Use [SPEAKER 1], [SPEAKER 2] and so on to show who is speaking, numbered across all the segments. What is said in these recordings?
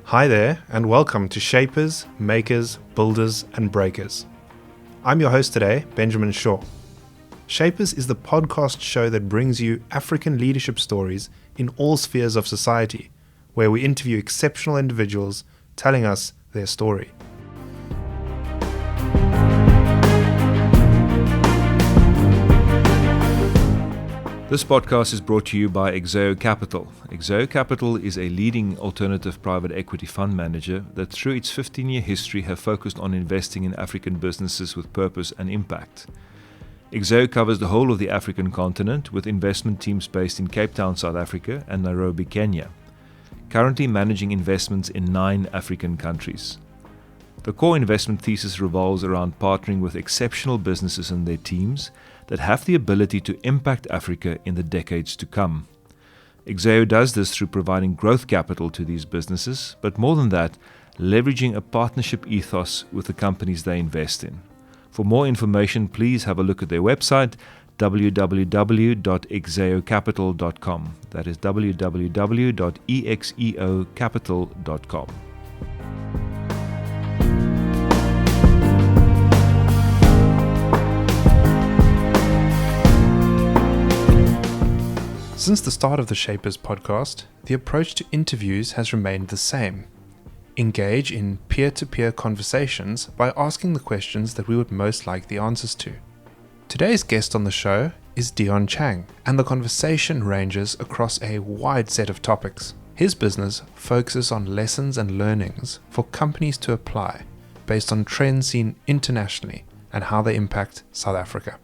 [SPEAKER 1] Hi there, and welcome to Shapers, Makers, Builders, and Breakers. I'm your host today, Benjamin Shaw. Shapers is the podcast show that brings you African leadership stories in all spheres of society, where we interview exceptional individuals telling us their story.
[SPEAKER 2] This podcast is brought to you by Exeo Capital. Exeo Capital is a leading alternative private equity fund manager that through its 15-year history have focused on investing in African businesses with purpose and impact. Exeo covers the whole of the African continent with investment teams based in Cape Town, South Africa and Nairobi, Kenya, currently managing investments in 9 African countries. The core investment thesis revolves around partnering with exceptional businesses and their teams that have the ability to impact Africa in the decades to come. Exeo does this through providing growth capital to these businesses, but more than that, leveraging a partnership ethos with the companies they invest in. For more information, please have a look at their website, www.exeocapital.com. That is www.exeocapital.com.
[SPEAKER 1] Since the start of the Shapers podcast, the approach to interviews has remained the same. Engage in peer-to-peer conversations by asking the questions that we would most like the answers to. Today's guest on the show is Dion Chang, and the conversation ranges across a wide set of topics. His business focuses on lessons and learnings for companies to apply based on trends seen internationally and how they impact South Africa.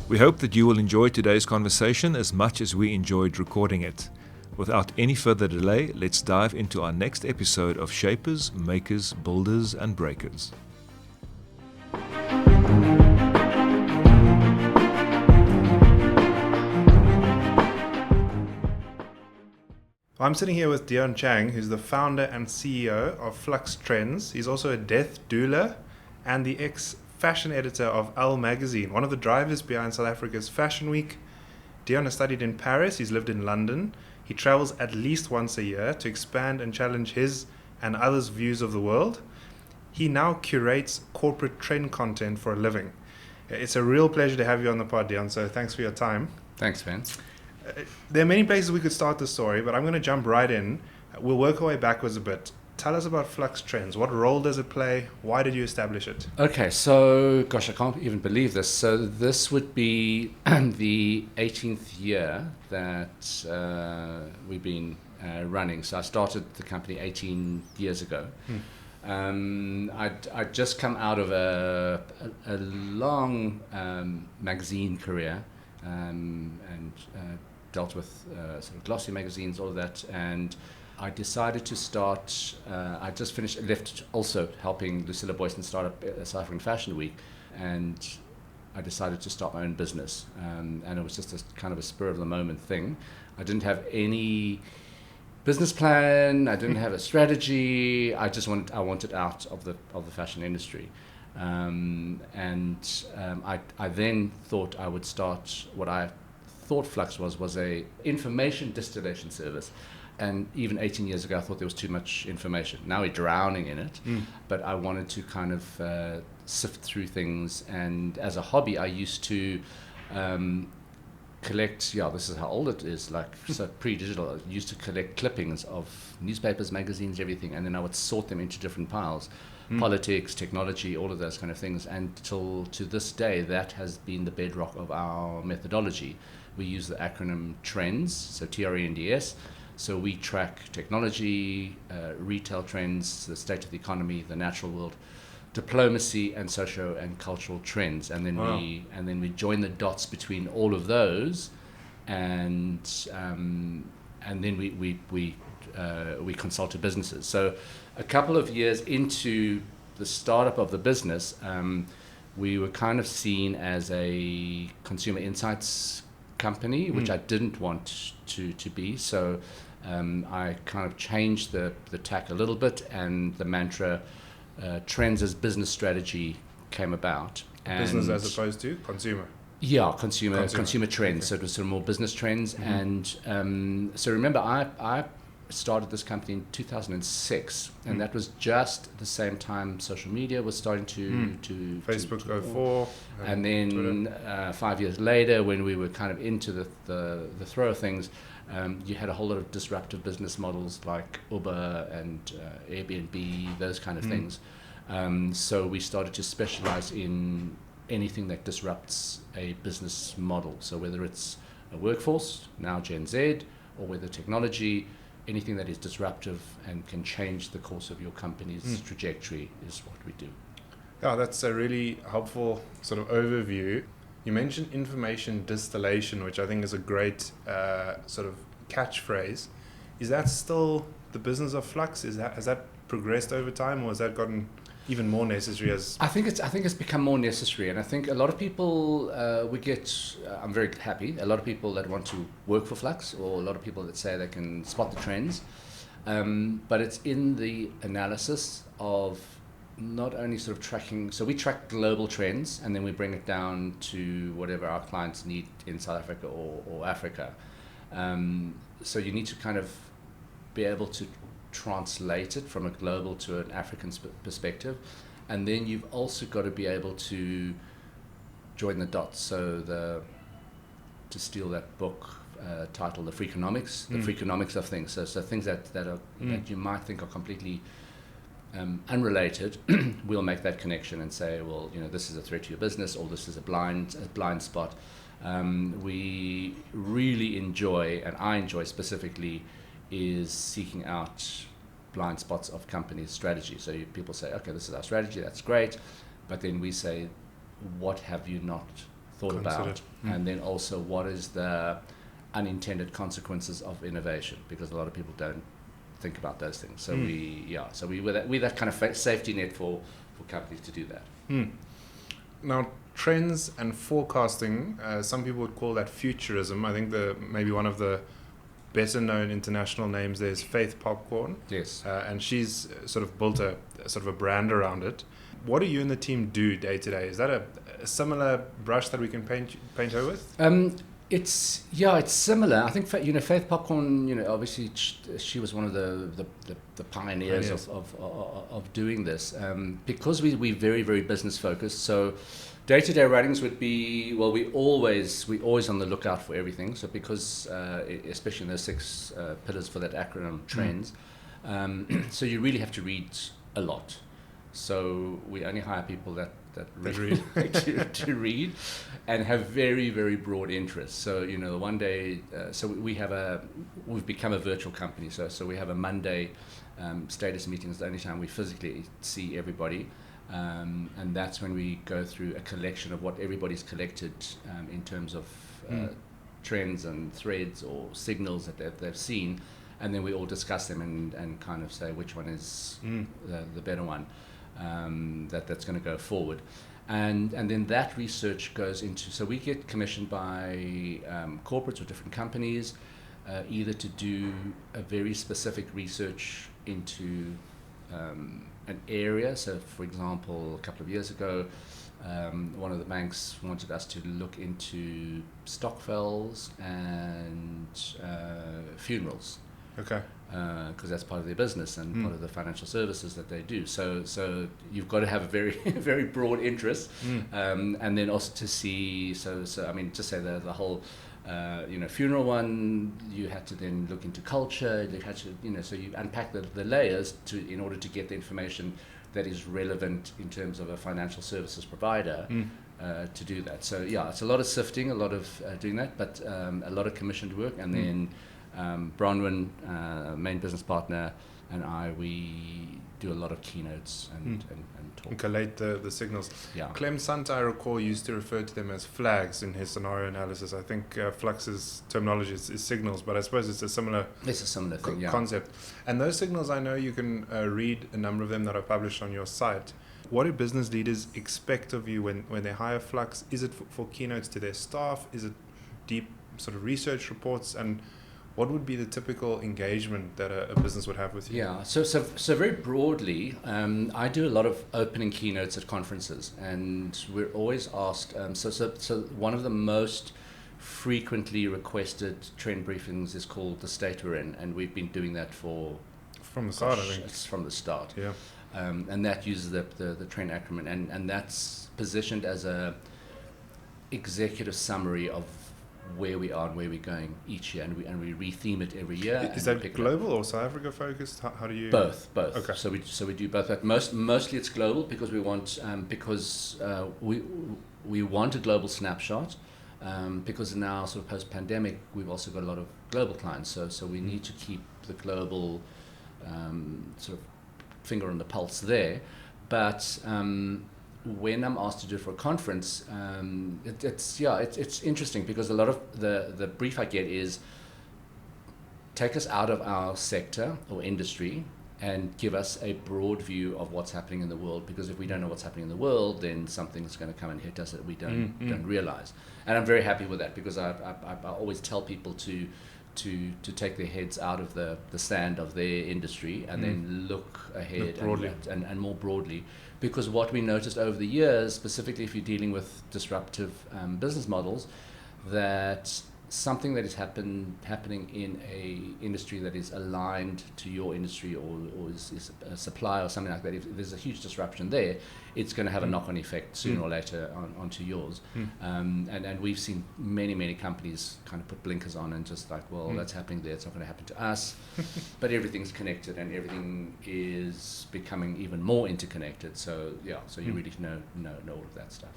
[SPEAKER 2] We hope that you will enjoy today's conversation as much as we enjoyed recording it. Without any further delay, let's dive into our next episode of Shapers, Makers, Builders, and Breakers.
[SPEAKER 1] I'm sitting here with Dion Chang, who's the founder and CEO of Flux Trends. He's also a death doula and the fashion editor of Elle magazine, one of the drivers behind South Africa's Fashion Week. Dion has studied in Paris, he's lived in London. He travels at least once a year to expand and challenge his and others' views of the world. He now curates corporate trend content for a living. It's a real pleasure to have you on the pod, Dion, so thanks for your time.
[SPEAKER 3] Thanks, man.
[SPEAKER 1] There are many places we could start the story, but I'm going to jump right in. We'll work our way backwards a bit. Tell us about Flux Trends. What role does it play? Why did you establish it?
[SPEAKER 3] Okay, so, gosh, I can't even believe this. So this would be the 18th year that we've been running. So I started the company 18 years ago. I'd just come out of a long magazine career and dealt with sort of glossy magazines, all of that, and I decided to start, I just left also helping Lucilla Boyson start up South African Fashion Week, and I decided to start my own business, and it was just a kind of a spur of the moment thing. I didn't have any business plan, I didn't have a strategy, I wanted out of the fashion industry. I then thought I would start what I thought Flux was a information distillation service. And even 18 years ago, I thought there was too much information. Now we're drowning in it. But I wanted to kind of sift through things. And as a hobby, I used to collect, this is how old it is, like so pre-digital. I used to collect clippings of newspapers, magazines, everything. And then I would sort them into different piles. Politics, technology, all of those kind of things. And till to this day, that has been the bedrock of our methodology. We use the acronym TRENDS, so TRENDS. So we track technology, retail trends, the state of the economy, the natural world, diplomacy, and socio and cultural trends, and then we join the dots between all of those, and then we consult to businesses. So a couple of years into the startup of the business, we were kind of seen as a consumer insights company, which I didn't want to be. So I kind of changed the tack a little bit, and the mantra trends as business strategy came about.
[SPEAKER 1] Business as opposed to consumer.
[SPEAKER 3] Yeah, consumer trends.
[SPEAKER 1] Okay.
[SPEAKER 3] So it was sort of more business trends. And so remember, I started this company in 2006, and that was just the same time social media was starting to
[SPEAKER 1] Facebook
[SPEAKER 3] to
[SPEAKER 1] 04.
[SPEAKER 3] and then 5 years later, when we were kind of into the throw of things, you had a whole lot of disruptive business models like Uber and Airbnb, those kind of things. So we started to specialize in anything that disrupts a business model. So whether it's a workforce, now Gen Z, or whether technology, anything that is disruptive and can change the course of your company's trajectory is what we do.
[SPEAKER 1] Yeah, that's a really helpful sort of overview. You mentioned information distillation, which I think is a great sort of catchphrase. Is that still the business of Flux? Has that progressed over time, or has that gotten even more necessary as?
[SPEAKER 3] I think it's become more necessary, and I think a lot of people I'm very happy. A lot of people that want to work for Flux, or a lot of people that say they can spot the trends, but it's in the analysis of not only sort of tracking. So we track global trends, and then we bring it down to whatever our clients need in South Africa or Africa. So you need to kind of be able to translate it from a global to an African perspective, and then you've also got to be able to join the dots. So to steal that book title, the Freakonomics of things. So things that you might think are completely unrelated, we'll make that connection and say, well, this is a threat to your business, or this is a blind spot. We really enjoy, and I enjoy specifically, is seeking out blind spots of companies' strategy. So people say, okay, this is our strategy, that's great, but then we say, what have you not thought about? And then also, what is the unintended consequences of innovation? Because a lot of people don't think about those things. So we're that kind of safety net for companies to do that.
[SPEAKER 1] Now, trends and forecasting, some people would call that futurism. I think maybe one of the better known international names there is Faith Popcorn.
[SPEAKER 3] Yes.
[SPEAKER 1] And she's sort of built a sort of a brand around it. What do you and the team do day to day? Is that a similar brush that we can paint her with?
[SPEAKER 3] It's similar. I think Faith Popcorn. Obviously she was one of the pioneers of doing this. Because we're very, very business focused. So day-to-day writings would be, well, we always on the lookout for everything. So because especially in those 6 pillars for that acronym, trends. So you really have to read a lot. So we only hire people that read to read and have very, very broad interests. So one day, so we've become a virtual company. So we have a Monday status meeting. Is the only time we physically see everybody, and that's when we go through a collection of what everybody's collected in terms of trends and threads or signals that they've seen, and then we all discuss them and kind of say which one is the better one. That's going to go forward, and then that research goes into. So we get commissioned by corporates or different companies, either to do a very specific research into an area. So, for example, a couple of years ago, one of the banks wanted us to look into stokvels and funerals.
[SPEAKER 1] Okay.
[SPEAKER 3] Because that's part of their business and part of the financial services that they do. So you've got to have a very, very broad interest, and then also to see. So I mean, just say the whole, funeral one. You had to then look into culture. You had to, so you unpack the layers in order to get the information that is relevant in terms of a financial services provider. To do that. So it's a lot of sifting, a lot of doing that, but a lot of commissioned work, and then. Bronwyn, main business partner, and we do a lot of keynotes and talk.
[SPEAKER 1] And collate the signals.
[SPEAKER 3] Yeah.
[SPEAKER 1] Clem Sant, I recall, used to refer to them as flags in his scenario analysis. I think Flux's terminology is signals, but I suppose it's a similar
[SPEAKER 3] thing,
[SPEAKER 1] concept. And those signals, I know you can read a number of them that are published on your site. What do business leaders expect of you when they hire Flux? Is it for keynotes to their staff? Is it deep sort of research reports? And what would be the typical engagement that a business would have with you?
[SPEAKER 3] Yeah, so very broadly, I do a lot of opening keynotes at conferences, and we're always asked. So one of the most frequently requested trend briefings is called The State We're In, and we've been doing that
[SPEAKER 1] from the start. I think
[SPEAKER 3] it's from the start.
[SPEAKER 1] Yeah,
[SPEAKER 3] and that uses the trend acronym, and that's positioned as a executive summary of where we are and where we're going each year, and we re-theme it every year.
[SPEAKER 1] Is that global or South Africa focused? How do you?
[SPEAKER 3] Both.
[SPEAKER 1] Okay.
[SPEAKER 3] So we do both. But mostly it's global because we want we want a global snapshot. Because now, sort of post-pandemic, we've also got a lot of global clients. So we need to keep the global sort of finger on the pulse there. But when I'm asked to do it for a conference, it's interesting because a lot of the brief I get is take us out of our sector or industry and give us a broad view of what's happening in the world, because if we don't know what's happening in the world, then something's going to come and hit us that we don't realize. And I'm very happy with that, because I always tell people to take their heads out of the sand of their industry and then look ahead and more broadly. Because what we noticed over the years, specifically if you're dealing with disruptive business models, that something that is happening in a industry that is aligned to your industry or is a supply or something like that, if there's a huge disruption there, it's going to have a knock-on effect sooner or later onto yours. And we've seen many companies kind of put blinkers on and just like, well, that's happening there, it's not going to happen to us. But everything's connected and everything is becoming even more interconnected. So you really know all of that stuff.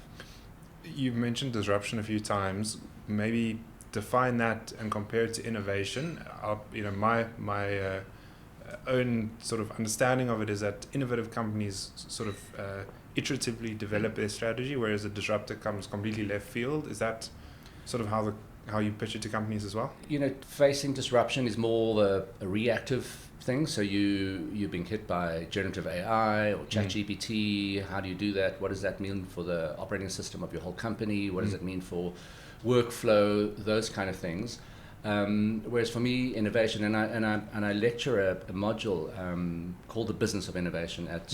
[SPEAKER 1] You've mentioned disruption a few times. Maybe define that and compare it to innovation. My own sort of understanding of it is that innovative companies sort of iteratively develop their strategy, whereas a disruptor comes completely left field. Is that sort of how you pitch it to companies as well?
[SPEAKER 3] Facing disruption is more a reactive thing. So you're being hit by generative AI or ChatGPT. How do you do that? What does that mean for the operating system of your whole company? What does it mean for workflow? Those kind of things. Whereas for me, innovation, and I lecture a module called the Business of Innovation at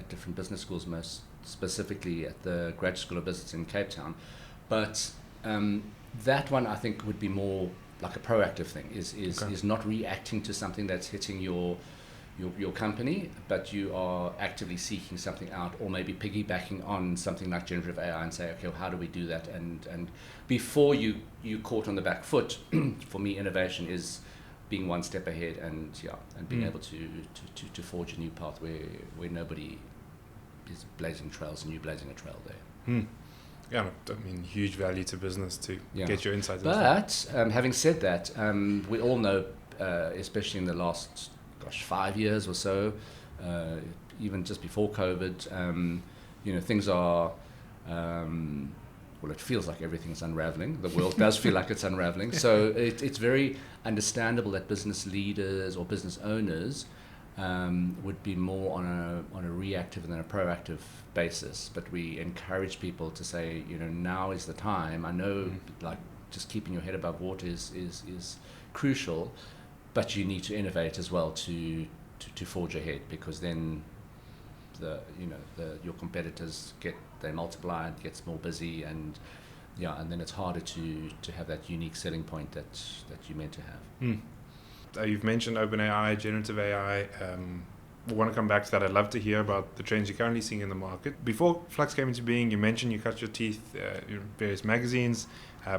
[SPEAKER 3] different business schools, most specifically at the Graduate School of Business in Cape Town. But that one I think would be more like a proactive thing. Is not reacting to something that's hitting your company, but you are actively seeking something out, or maybe piggybacking on something like generative AI and say, okay, well, how do we do that? And before you caught on the back foot, for me, innovation is being one step ahead and being able to forge a new path where nobody is blazing trails and you blazing a trail there.
[SPEAKER 1] Yeah, I mean, huge value to business to get your insights.
[SPEAKER 3] But having said that, we all know, especially in the last 5 years or so, even just before COVID, things are, it feels like everything's unraveling. The world does feel like it's unraveling. So it's very understandable that business leaders or business owners would be more on a reactive than a proactive basis. But we encourage people to say, now is the time. I know, like, just keeping your head above water is crucial, but you need to innovate as well to forge ahead, because then your competitors they multiply, it gets more busy, and then it's harder to have that unique selling point that you're meant to have.
[SPEAKER 1] You've mentioned OpenAI, generative AI. We want to come back to that. I'd love to hear about the trends you're currently seeing in the market. Before Flux came into being, you mentioned you cut your teeth in various magazines,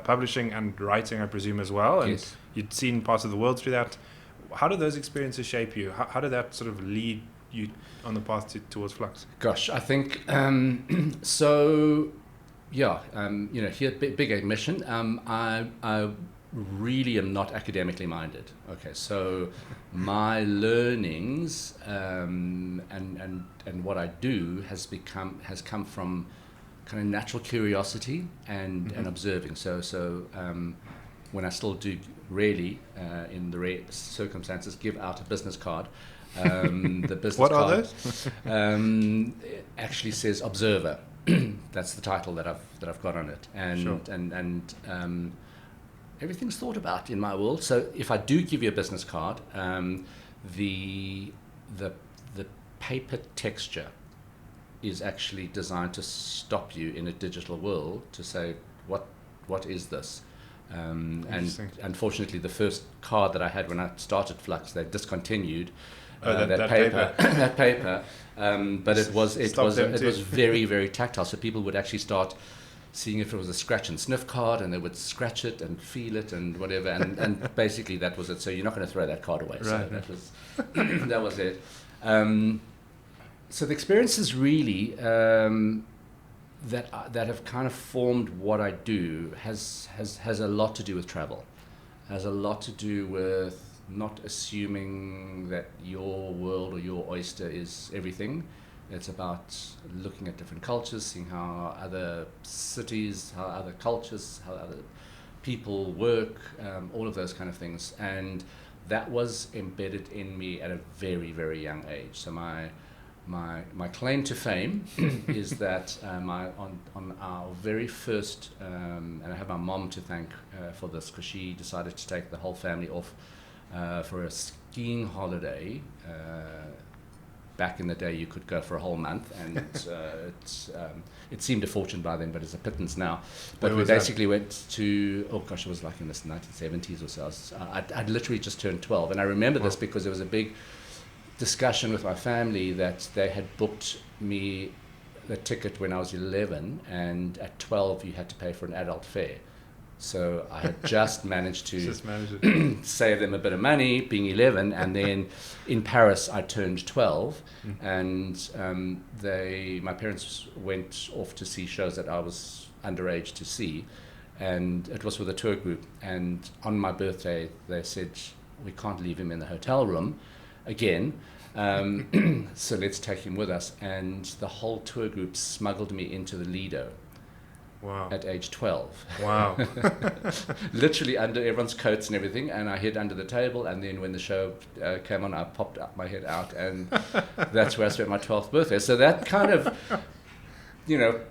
[SPEAKER 1] publishing and writing, I presume, as well. And
[SPEAKER 3] yes.
[SPEAKER 1] You'd seen parts of the world through that. How did those experiences shape you? How did that sort of lead you on the path towards Flux?
[SPEAKER 3] Gosh, I think here, big admission. I really am not academically minded. Okay, so my learnings and what I do has come from kind of natural curiosity and observing. So when I still do rarely in the rare circumstances give out a business card. The business
[SPEAKER 1] what
[SPEAKER 3] card
[SPEAKER 1] are those?
[SPEAKER 3] Actually says observer. That's the title that I've got on it, and
[SPEAKER 1] sure.
[SPEAKER 3] and everything's thought about in my world. So if I do give you a business card, the paper texture is actually designed to stop you in a digital world to say, what is this? And unfortunately, the first card that I had when I started Flux, they discontinued that paper. That paper. But it was very, very tactile. So people would actually start seeing if it was a scratch and sniff card, and they would scratch it and feel it and whatever. And basically that was it. So you're not going to throw that card away. Right. So that was that was it. So the experiences really that have kind of formed what I do has a lot to do with travel, has a lot to do with not assuming that your world or your oyster is everything. It's about looking at different cultures, seeing how other cities, how other cultures, how other people work, all of those kind of things. And that was embedded in me at a very, very young age. So my claim to fame is that on our very first, and I have my mom to thank for this, because she decided to take the whole family off for a skiing holiday. Back in the day, you could go for a whole month, and it seemed a fortune by then, but it's a pittance now. But we basically went to, it was like in the 1970s or so. I'd literally just turned 12, and I remember this because there was a big discussion with my family that they had booked me the ticket when I was 11, and at 12 you had to pay for an adult fare. So I had just managed to save them a bit of money, being 11, and then in Paris I turned 12, and my parents went off to see shows that I was underage to see, and it was with a tour group. And on my birthday they said, we can't leave him in the hotel room again, so let's take him with us. And the whole tour group smuggled me into the Lido.
[SPEAKER 1] Wow.
[SPEAKER 3] At age 12.
[SPEAKER 1] Wow.
[SPEAKER 3] Literally under everyone's coats and everything, and I hid under the table, and then when the show came on, I popped up my head out, and that's where I spent my 12th birthday. So that kind of,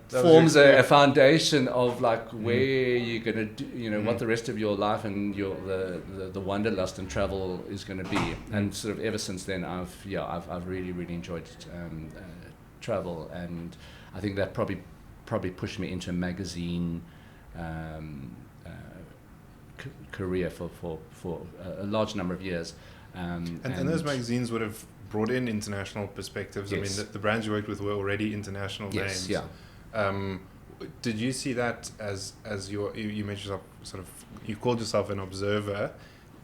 [SPEAKER 3] forms a foundation of like where you're going to do, what the rest of your life and the wanderlust and travel is going to be. And sort of ever since then, I've really, really enjoyed travel, and I think that probably pushed me into a magazine career for a large number of years. And
[SPEAKER 1] those magazines would have brought in international perspectives. Yes. I mean, the brands you worked with were already international names.
[SPEAKER 3] Yeah.
[SPEAKER 1] Did you see that as you made yourself you called yourself an observer?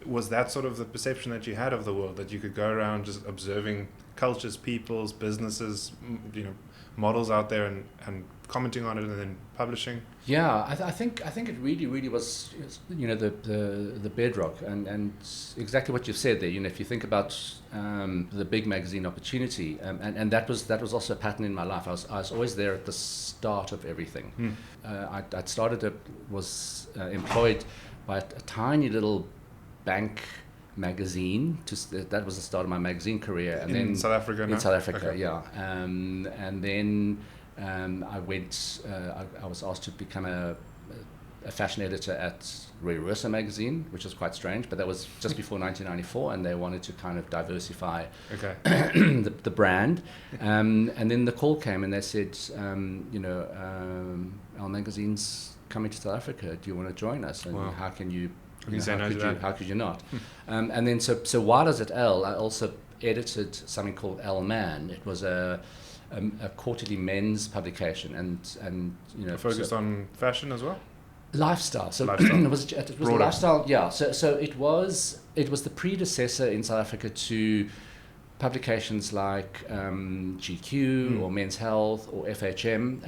[SPEAKER 1] Was that sort of the perception that you had of the world, that you could go around just observing cultures, peoples, businesses, models out there and commenting on it and then publishing?
[SPEAKER 3] Yeah, I think it really was, the bedrock, and exactly what you've said there. If you think about the big magazine opportunity, and that was also a pattern in my life. I was always there at the start of everything. I'd started was employed by a tiny little bank magazine. That was the start of my magazine career, and
[SPEAKER 1] in
[SPEAKER 3] then
[SPEAKER 1] South Africa.
[SPEAKER 3] In South Africa, okay. Yeah, and then I went. I was asked to become a fashion editor at Rosa magazine, which was quite strange, but that was just before 1994, and they wanted to kind of diversify the brand. And then the call came, and they said, our magazine's coming to South Africa. Do you want to join us? And
[SPEAKER 1] wow.
[SPEAKER 3] How can you?
[SPEAKER 1] How
[SPEAKER 3] could you not? And then so while I was at Elle, I also edited something called Elle Man. It was a quarterly men's publication, and
[SPEAKER 1] focused on fashion as well.
[SPEAKER 3] Lifestyle. So
[SPEAKER 1] lifestyle.
[SPEAKER 3] it was a lifestyle. Yeah. So it was the predecessor in South Africa to publications like GQ or Men's Health or FHM.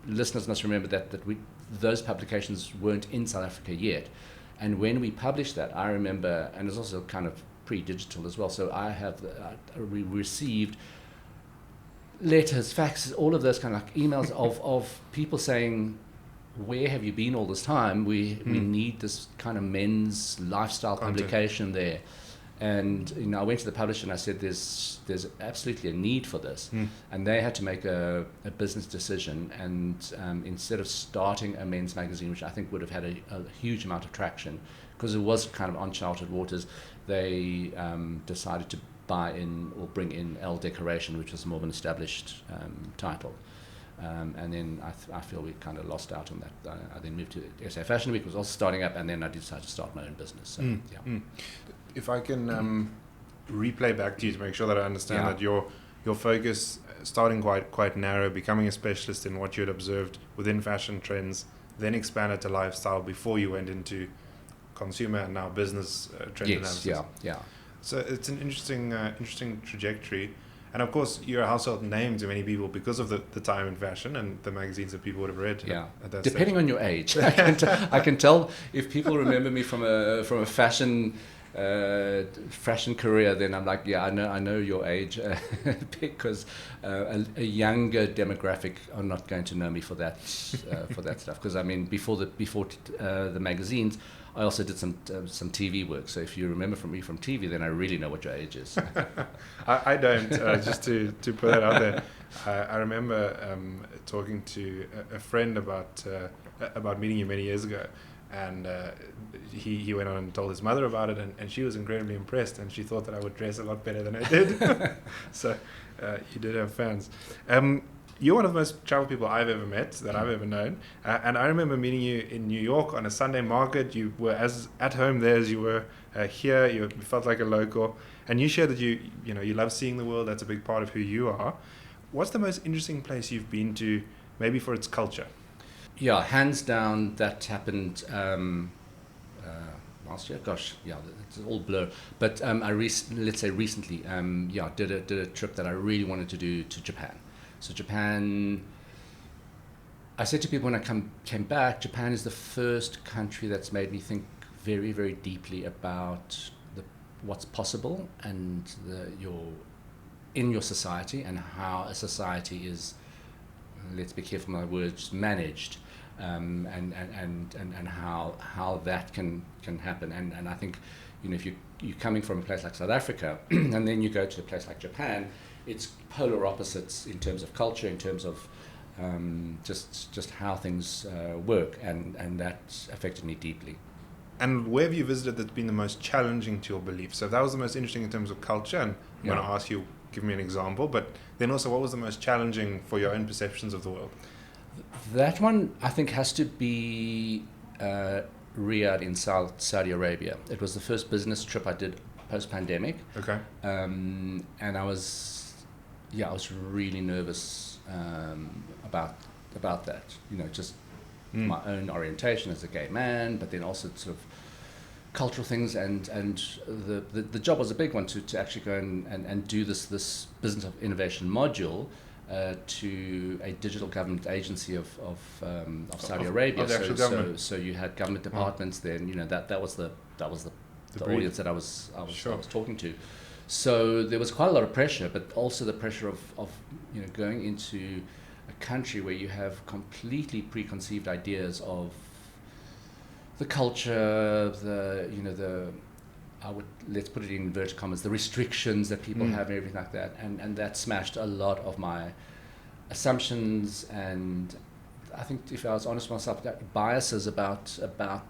[SPEAKER 3] Listeners must remember that those publications weren't in South Africa yet, and when we published that, I remember, and it's also kind of pre-digital as well. So we received letters, faxes, all of those kind of like emails of people saying, where have you been all this time? We need this kind of men's lifestyle publication there. And I went to the publisher and I said, "There's absolutely a need for this," and they had to make a business decision. And instead of starting a men's magazine, which I think would have had a huge amount of traction, because it was kind of uncharted waters, they decided to buy in or bring in Elle Decoration, which was more of an established title. And then I feel we kind of lost out on that. I then moved to SA Fashion Week, was also starting up, and then I decided to start my own business. So,
[SPEAKER 1] If I can replay back to you to make sure that I understand that your focus, starting quite narrow, becoming a specialist in what you had observed within fashion trends, then expanded to lifestyle before you went into consumer and now business trend analysis.
[SPEAKER 3] Yeah.
[SPEAKER 1] So it's an interesting trajectory. And of course, you're a household name to many people because of the time in fashion and the magazines that people would have read.
[SPEAKER 3] Yeah,
[SPEAKER 1] at that
[SPEAKER 3] depending
[SPEAKER 1] stage.
[SPEAKER 3] on your age, I can tell if people remember me from a fashion career. Then I'm like, yeah, I know your age, because a younger demographic are not going to know me for that stuff. Because I mean, before the magazines, I also did some TV work. So if you remember me from TV, then I really know what your age is.
[SPEAKER 1] I don't. Just to put that out there, I remember talking to a friend about meeting you many years ago, and he went on and told his mother about it, and she was incredibly impressed, and she thought that I would dress a lot better than I did. So you did have fans. You're one of the most travel people I've ever met, that I've ever known. And I remember meeting you in New York on a Sunday market. You were as at home there as you were here. You felt like a local. And you shared that you love seeing the world. That's a big part of who you are. What's the most interesting place you've been to, maybe for its culture?
[SPEAKER 3] Yeah, hands down, that happened last year. Gosh, yeah, it's all blur. But let's say recently, did a trip that I really wanted to do to Japan. So Japan, I said to people when I came back, Japan is the first country that's made me think very, very deeply about what's possible and in your society, and how a society is, let's be careful with my words, managed, and how that can happen. And I think, if you're coming from a place like South Africa and then you go to a place like Japan, it's polar opposites in terms of culture, in terms of just how things work, and that affected me deeply.
[SPEAKER 1] And where have you visited that's been the most challenging to your beliefs? So that was the most interesting in terms of culture, and I'm going to ask you, give me an example, but then also what was the most challenging for your own perceptions of the world?
[SPEAKER 3] That one, I think, has to be Riyadh in Saudi Arabia. It was the first business trip I did post-pandemic.
[SPEAKER 1] Okay.
[SPEAKER 3] And I was really nervous about that. Just my own orientation as a gay man, but then also sort of cultural things, and the job was a big one to actually go and do this business of innovation module to a digital government agency of Saudi Arabia. So you had government departments then. That was the audience that I was talking to. So there was quite a lot of pressure, but also the pressure of going into a country where you have completely preconceived ideas of the culture, let's put it in inverted commas, the restrictions that people have and everything like that, and that smashed a lot of my assumptions, and I think, if I was honest with myself, that biases about a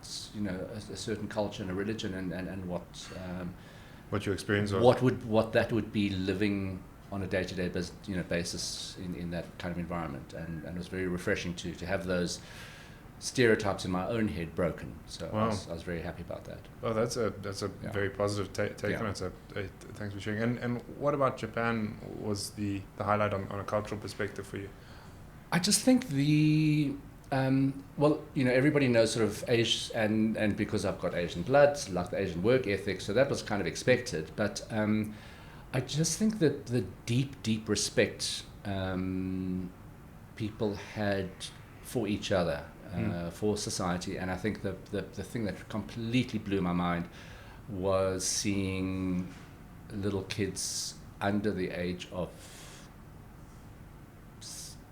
[SPEAKER 3] certain culture and a religion, and
[SPEAKER 1] what your experience was,
[SPEAKER 3] what that would be living on a day-to-day basis in that kind of environment, and it was very refreshing to have those stereotypes in my own head broken. So wow. I was very happy about that.
[SPEAKER 1] Oh, that's a very positive take on it. So thanks for sharing. And what about Japan was the highlight on a cultural perspective for you?
[SPEAKER 3] I just think everybody knows sort of Asian, and because I've got Asian blood, like the Asian work ethic, so that was kind of expected. But I just think that the deep respect people had for each other, for society, and I think the thing that completely blew my mind was seeing little kids under the age of,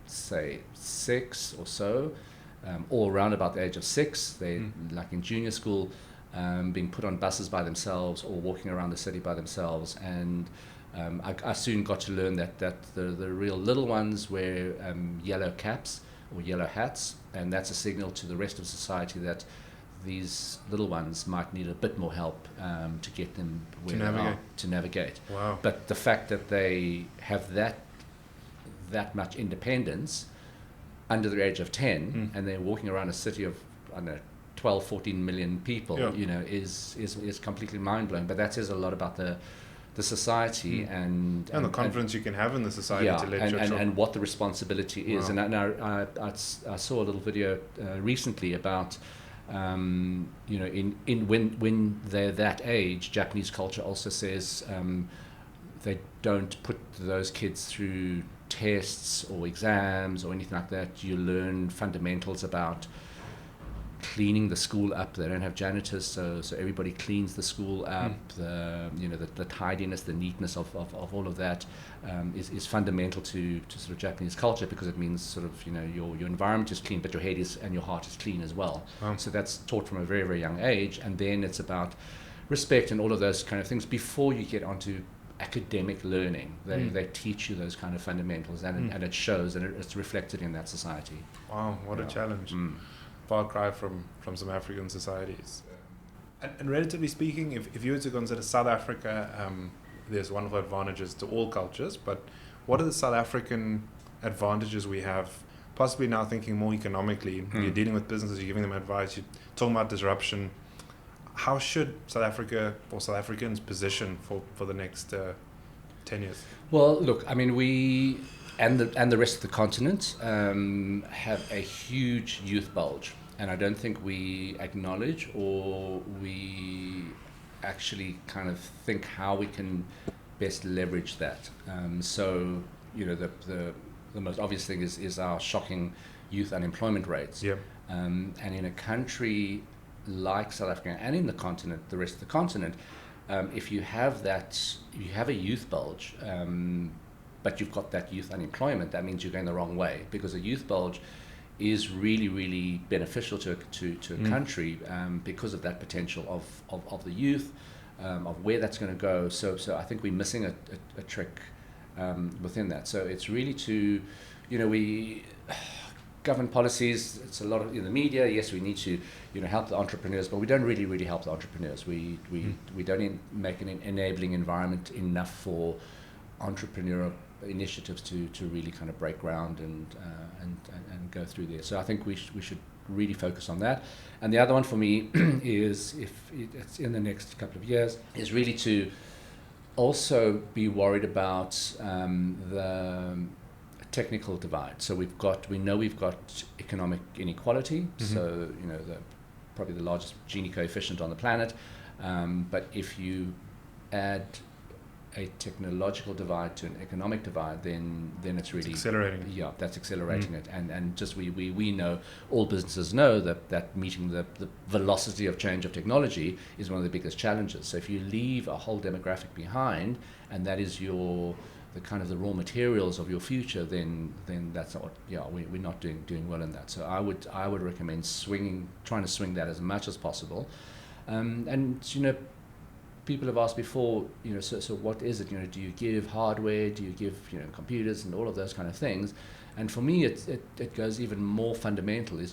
[SPEAKER 3] say, 6 or so, all around about the age of 6, they like in junior school, being put on buses by themselves or walking around the city by themselves. And I soon got to learn that the real little ones wear yellow caps or yellow hats, and that's a signal to the rest of society that these little ones might need a bit more help to get them where they are to navigate.
[SPEAKER 1] Wow.
[SPEAKER 3] But the fact that they have that much independence under the age of 10 and they're walking around a city of, I don't know, 12, 14 million people, is completely mind-blowing. But that says a lot about the society and
[SPEAKER 1] the confidence you can have in the society to let your
[SPEAKER 3] and what the responsibility is.
[SPEAKER 1] Wow.
[SPEAKER 3] And I saw a little video recently about when they're that age, Japanese culture also says they don't put those kids through tests or exams or anything like that. You learn fundamentals about cleaning the school up. They don't have janitors, so everybody cleans the school up. The tidiness, the neatness of all of that is fundamental to sort of Japanese culture, because it means sort of your environment is clean, but your head is and your heart is clean as well.
[SPEAKER 1] Wow.
[SPEAKER 3] So that's taught from a very, very young age, and then it's about respect and all of those kind of things before you get onto academic learning. They teach you those kind of fundamentals, and it shows, and it's reflected in that society.
[SPEAKER 1] Wow, what a challenge. Far cry from some African societies. And relatively speaking, if you were to consider South Africa, there's wonderful advantages to all cultures, but what are the South African advantages we have, possibly now thinking more economically? You're dealing with businesses, you're giving them advice, you're talking about disruption. How should South Africa or South Africans position for the next 10 years?
[SPEAKER 3] Well, look, I mean, we and the rest of the continent have a huge youth bulge, and I don't think we acknowledge or we actually kind of think how we can best leverage that. So, the most obvious thing is our shocking youth unemployment rates.
[SPEAKER 1] Yeah.
[SPEAKER 3] And in a country like South Africa and in the continent, the rest of the continent, if you have a youth bulge, but you've got that youth unemployment, that means you're going the wrong way, because a youth bulge is really, really beneficial to a country because of that potential of the youth, of where that's going to go. So I think we're missing a trick within that. So it's really to, we government policies, it's a lot of in the media. Yes, we need to help the entrepreneurs, but we don't really help the entrepreneurs. We don't make an enabling environment enough for entrepreneurial initiatives to really kind of break ground and go through there. So I think we should really focus on that. And the other one for me is, if it's in the next couple of years, is really to also be worried about the technical divide. So we know we've got economic inequality. So probably the largest Gini coefficient on the planet. But if you add a technological divide to an economic divide, then it's really
[SPEAKER 1] accelerating.
[SPEAKER 3] Yeah, that's accelerating it. And just we know, all businesses know that meeting the velocity of change of technology is one of the biggest challenges. So if you leave a whole demographic behind, and that is the kind of the raw materials of your future, then that's not, we're not doing well in that. So I would recommend trying to swing that as much as possible. And people have asked before, so what is it? Do you give hardware? Do you give computers and all of those kind of things? And for me, it goes even more fundamental. Is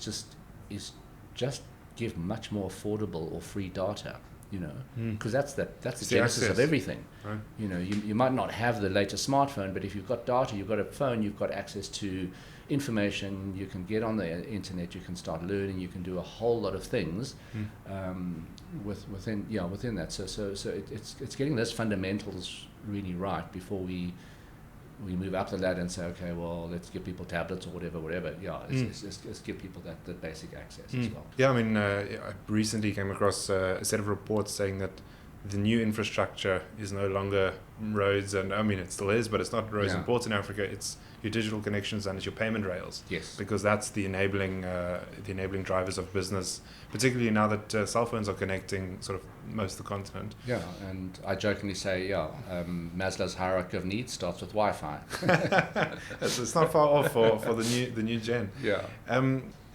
[SPEAKER 3] just give much more affordable or free data. Because that's the genesis
[SPEAKER 1] access
[SPEAKER 3] of everything.
[SPEAKER 1] Right.
[SPEAKER 3] You might not have the latest smartphone, but if you've got data, you've got a phone, you've got access to information, you can get on the internet, you can start learning, you can do a whole lot of things within that. So it's getting those fundamentals really right before we move up the ladder and say, okay, well, let's give people tablets or whatever. Yeah, let's give people that basic access as well.
[SPEAKER 1] Yeah, I mean, I recently came across a set of reports saying that the new infrastructure is no longer roads, and I mean, it still is, but it's not roads and ports in Africa. It's your digital connections and it's your payment rails.
[SPEAKER 3] Yes.
[SPEAKER 1] Because that's the enabling drivers of business, particularly now that cell phones are connecting sort of most of the continent.
[SPEAKER 3] Yeah, and I jokingly say, Maslow's hierarchy of needs starts with Wi-Fi.
[SPEAKER 1] It's not far off for the new gen.
[SPEAKER 3] Yeah.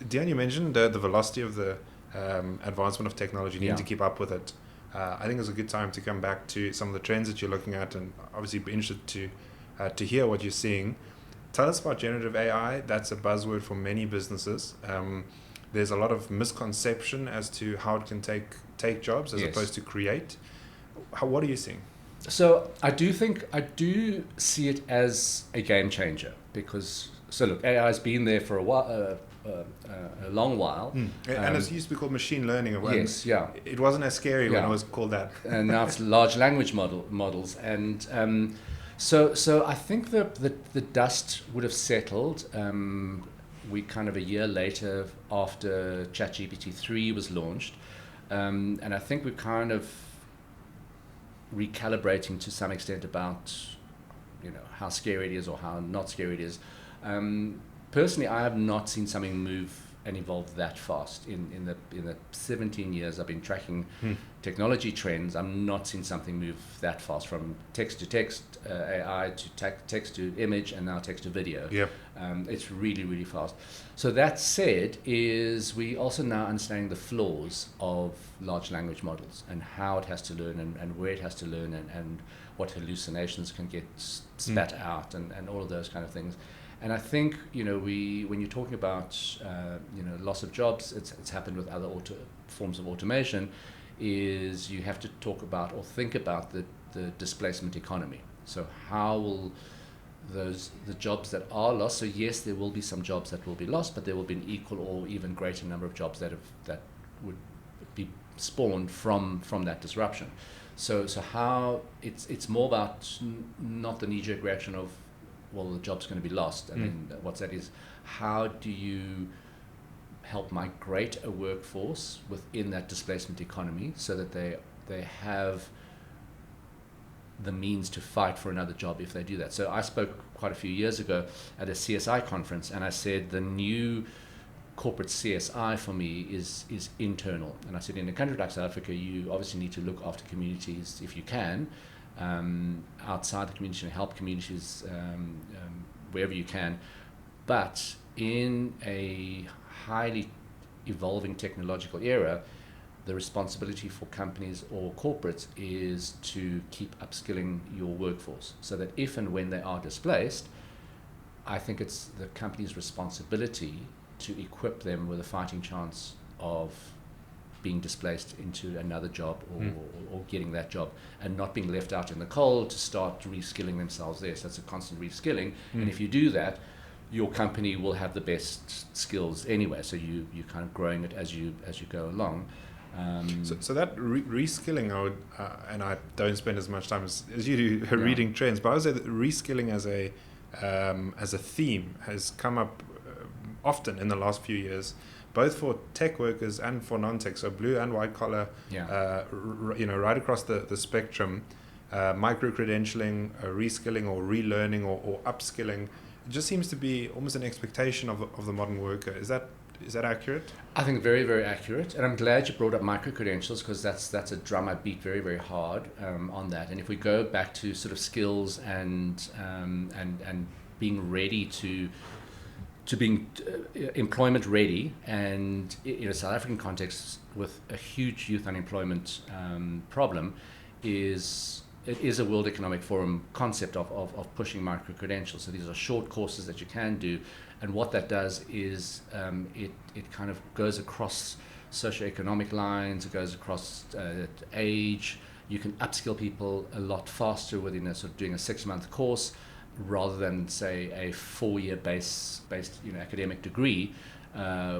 [SPEAKER 1] Dion, you mentioned the velocity of the advancement of technology, needing to keep up with it. I think it's a good time to come back to some of the trends that you're looking at, and obviously be interested to hear what you're seeing. Tell us about generative AI. That's a buzzword for many businesses. There's a lot of misconception as to how it can take jobs as opposed to create. What are you seeing?
[SPEAKER 3] So I do see it as a game changer, because look, AI has been there for a while, a long while,
[SPEAKER 1] and it used to be called machine learning.
[SPEAKER 3] Yes, yeah.
[SPEAKER 1] It wasn't as scary when it was called that.
[SPEAKER 3] And now it's large language models, and so I think the dust would have settled. We kind of a year later after ChatGPT 3 was launched, and I think we're kind of recalibrating to some extent about how scary it is or how not scary it is. Personally, I have not seen something move and evolve that fast in the 17 years I've been tracking technology trends. I've not seen something move that fast, from text to text AI to text to image, and now text to video. It's really, really fast. So that said, is we also now understanding the flaws of large language models and how it has to learn, and where it has to learn, and what hallucinations can get spat out, and all of those kind of things. And I think when you're talking about loss of jobs, it's happened with other forms of automation. Is you have to talk about or think about the displacement economy. So how will the jobs that are lost? So yes, there will be some jobs that will be lost, but there will be an equal or even greater number of jobs that would be spawned from that disruption. So how it's more about not the knee-jerk reaction of, well, the job's going to be lost. And then what's that is, how do you help migrate a workforce within that displacement economy so that they have the means to fight for another job if they do that. So I spoke quite a few years ago at a CSI conference, and I said the new corporate CSI for me is internal. And I said, in a country like South Africa, you obviously need to look after communities if you can, outside the community, and help communities wherever you can. But in a highly evolving technological era, the responsibility for companies or corporates is to keep upskilling your workforce, so that if and when they are displaced, I think it's the company's responsibility to equip them with a fighting chance of being displaced into another job, or getting that job, and not being left out in the cold to start reskilling themselves there. So it's a constant reskilling. And if you do that, your company will have the best skills anyway. So you're kind of growing it as you go along.
[SPEAKER 1] So that reskilling, I would, and I don't spend as much time as you do reading trends, but I would say that reskilling as a theme has come up often in the last few years, both for tech workers and for non-tech, so blue and white collar, right across the spectrum. Micro-credentialing, reskilling or relearning or upskilling, it just seems to be almost an expectation of the modern worker. Is that accurate?
[SPEAKER 3] I think very, very accurate, and I'm glad you brought up micro-credentials, because that's a drum I beat very, very hard on that. And if we go back to sort of skills and being ready to being employment ready, and in a South African context with a huge youth unemployment problem, it is a World Economic Forum concept of pushing micro-credentials. So these are short courses that you can do, and what that does is it kind of goes across socioeconomic lines, it goes across age. You can upskill people a lot faster within a sort of doing a 6-month course, rather than say a 4-year based academic degree,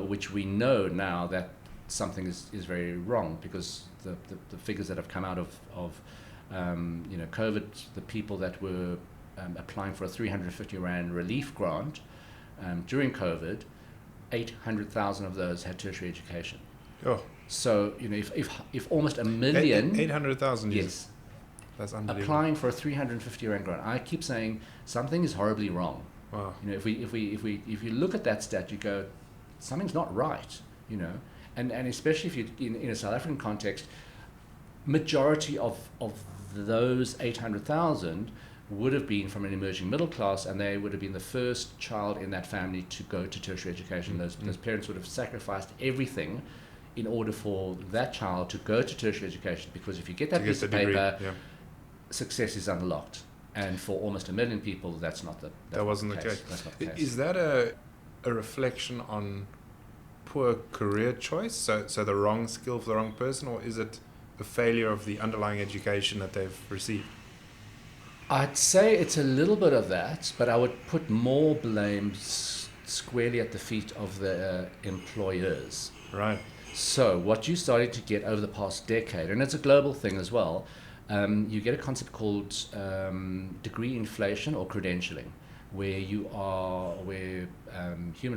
[SPEAKER 3] which we know now that something is very wrong, because the figures that have come out of COVID, the people that were applying for a 350 Rand relief grant during COVID, 800,000 of those had tertiary education.
[SPEAKER 1] Oh.
[SPEAKER 3] So if almost a million,
[SPEAKER 1] 800,000,
[SPEAKER 3] yes,
[SPEAKER 1] that's unbelievable.
[SPEAKER 3] Applying for a 350 Rand grant, I keep saying something is horribly wrong.
[SPEAKER 1] Wow.
[SPEAKER 3] If you look at that stat, you go, something's not right. And especially if you in a South African context, majority of those 800,000 would have been from an emerging middle class, and they would have been the first child in that family to go to tertiary education. Those parents would have sacrificed everything in order for that child to go to tertiary education, because if you get that
[SPEAKER 1] To
[SPEAKER 3] piece
[SPEAKER 1] get
[SPEAKER 3] of
[SPEAKER 1] the degree,
[SPEAKER 3] paper,
[SPEAKER 1] yeah.
[SPEAKER 3] success is unlocked. And for almost 1 million people, that's not the
[SPEAKER 1] That wasn't the case.
[SPEAKER 3] That's not the case.
[SPEAKER 1] Is that a reflection on poor career choice? So the wrong skill for the wrong person, or is it a failure of the underlying education that they've received?
[SPEAKER 3] I'd say it's a little bit of that, but I would put more blame squarely at the feet of the employers.
[SPEAKER 1] Right.
[SPEAKER 3] So what you started to get over the past decade, and it's a global thing as well, you get a concept called degree inflation or credentialing, where human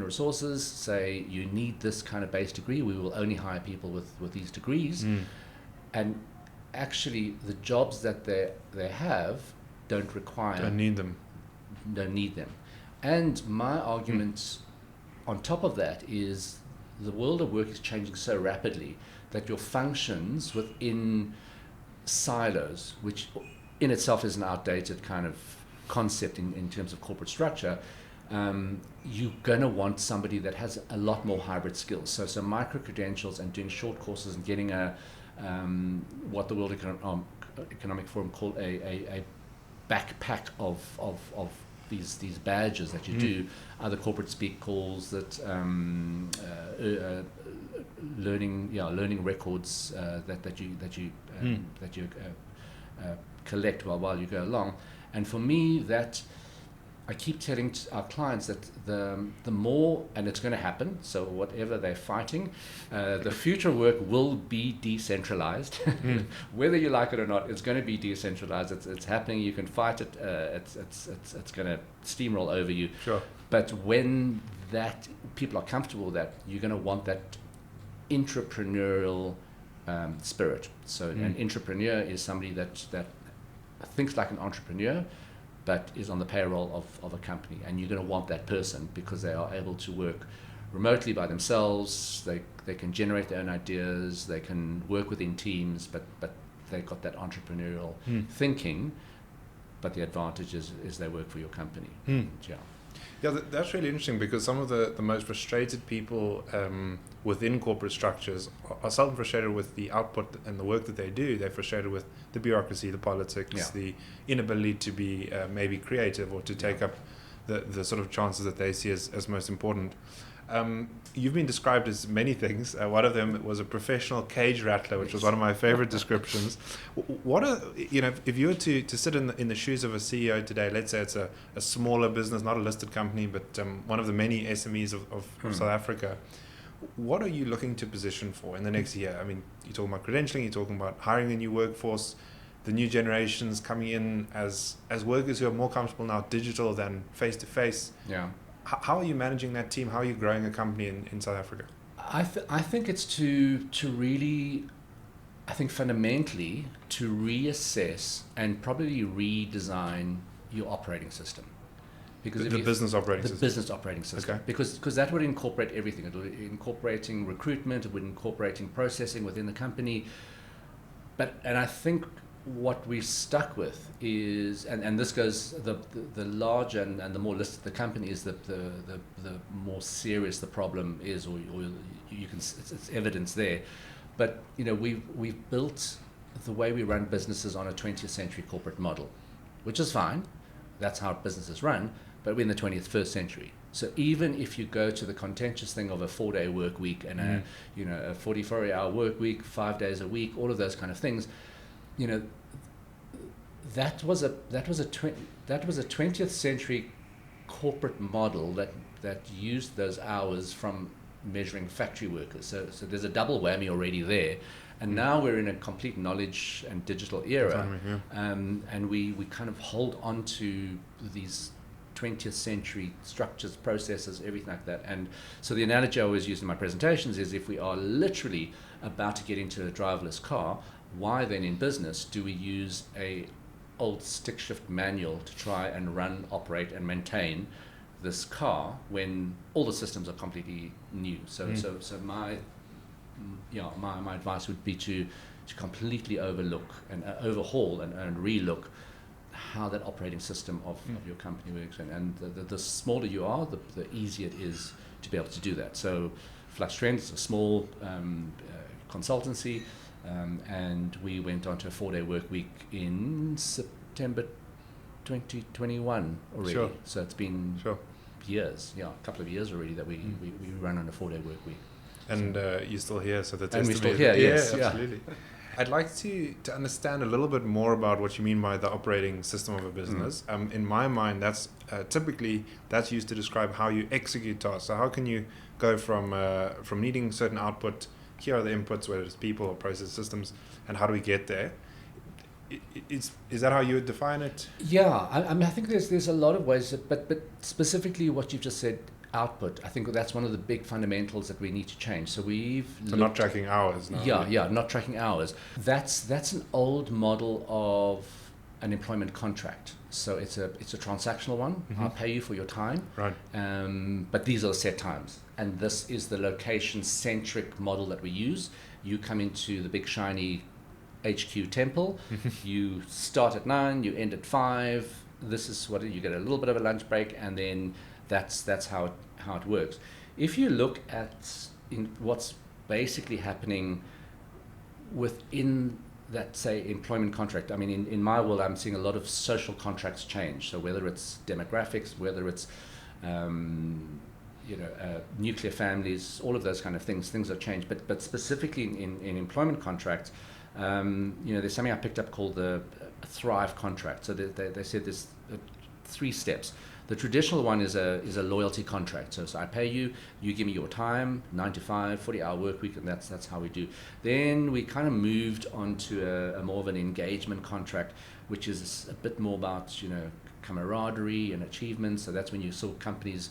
[SPEAKER 3] resources say you need this kind of base degree, we will only hire people with these degrees, and actually the jobs that they have don't need them. And my argument on top of that is the world of work is changing so rapidly that your functions within silos, which in itself is an outdated kind of concept in terms of corporate structure, you're going to want somebody that has a lot more hybrid skills. So micro credentials and doing short courses and getting what the World Economic Forum called a backpack of these badges that you do, other corporate speak calls, that learning records that you collect while you go along. And for me, that I keep telling our clients that the more, and it's going to happen, so whatever they're fighting, the future work will be decentralized. Whether you like it or not, it's going to be decentralized. It's happening. You can fight it. It's going to steamroll over you.
[SPEAKER 1] Sure.
[SPEAKER 3] But when that people are comfortable with that, you're going to want that entrepreneurial spirit. So an entrepreneur is somebody that thinks like an entrepreneur, but is on the payroll of a company, and you're going to want that person because they are able to work remotely by themselves. They can generate their own ideas. They can work within teams, but they've got that entrepreneurial thinking. But the advantage is they work for your company.
[SPEAKER 1] Yeah, that's really interesting, because some of the most frustrated people within corporate structures are seldom frustrated with the output and the work that they do. They're frustrated with the bureaucracy, the politics, the inability to be maybe creative or to take up the sort of chances that they see as most important. You've been described as many things. One of them was a professional cage rattler, which was one of my favorite descriptions. What are, if you were to sit in the shoes of a CEO today, let's say it's a smaller business, not a listed company, but one of the many SMEs of South Africa, what are you looking to position for in the next year? I mean, you're talking about credentialing, you're talking about hiring a new workforce, the new generations coming in as workers who are more comfortable now digital than face-to-face.
[SPEAKER 3] Yeah.
[SPEAKER 1] How are you managing that team? How are you growing a company in South Africa?
[SPEAKER 3] I think it's to really, I think fundamentally, to reassess and probably redesign your operating system. Because
[SPEAKER 1] the business operating system.
[SPEAKER 3] The business operating system.
[SPEAKER 1] Okay.
[SPEAKER 3] Because that would incorporate everything. It would incorporating recruitment. It would incorporating processing within the company. And I think what we're stuck with is, and this goes, the larger and the more listed the company is, the more serious the problem is, or you can, it's evidence there. But we've built the way we run businesses on a 20th century corporate model, which is fine. That's how businesses run. But we're in the 21st century. So even if you go to the contentious thing of a 4-day work week and a 44-hour work week, 5 days a week, all of those kind of things, that was a 20th century corporate model that used those hours from measuring factory workers. So there's a double whammy already there. And now we're in a complete knowledge and digital era, and we kind of hold on to these 20th century structures, processes, everything like that. And so the analogy I always use in my presentations is, if we are literally about to get into a driverless car, why then in business do we use a old stick shift manual to try and run, operate, and maintain this car when all the systems are completely new? So my advice would be to completely overlook and overhaul and relook how that operating system of your company works. And the smaller you are, the easier it is to be able to do that. So Flux Trends, a small consultancy, and we went on to a 4-day work week in September 2021 already.
[SPEAKER 1] Sure.
[SPEAKER 3] So it's been years, a couple of years already that we run on a 4-day work week.
[SPEAKER 1] And you're still here, so that's
[SPEAKER 3] and we're still here. Yes,
[SPEAKER 1] absolutely. I'd like to understand a little bit more about what you mean by the operating system of a business. In my mind, that's typically that's used to describe how you execute tasks. So how can you go from needing certain output? Here are the inputs, whether it's people or process systems, and how do we get there? Is that how you would define it?
[SPEAKER 3] Yeah, I mean, I think there's a lot of ways, but specifically what you've just said, output. I think that's one of the big fundamentals that we need to change. So
[SPEAKER 1] not tracking hours now.
[SPEAKER 3] Yeah, not tracking hours. That's an old model of an employment contract. So it's a transactional one. I'll pay you for your time.
[SPEAKER 1] Right.
[SPEAKER 3] But these are set times, and this is the location-centric model that we use. You come into the big shiny HQ temple. You start at 9, you end at 5. This is what you get, a little bit of a lunch break, and then that's how it works. If you look at what's basically happening within that, say, employment contract, I mean, in my world, I'm seeing a lot of social contracts change. So whether it's demographics, whether it's nuclear families, all of those kind of things have changed. But specifically in employment contracts, there's something I picked up called the Thrive contract. So they said there's 3 steps. The traditional one is a loyalty contract. So I pay you, you give me your time, 9 to 5, 40-hour work week, and that's how we do. Then we kind of moved on to a more of an engagement contract, which is a bit more about camaraderie and achievements. So that's when you saw companies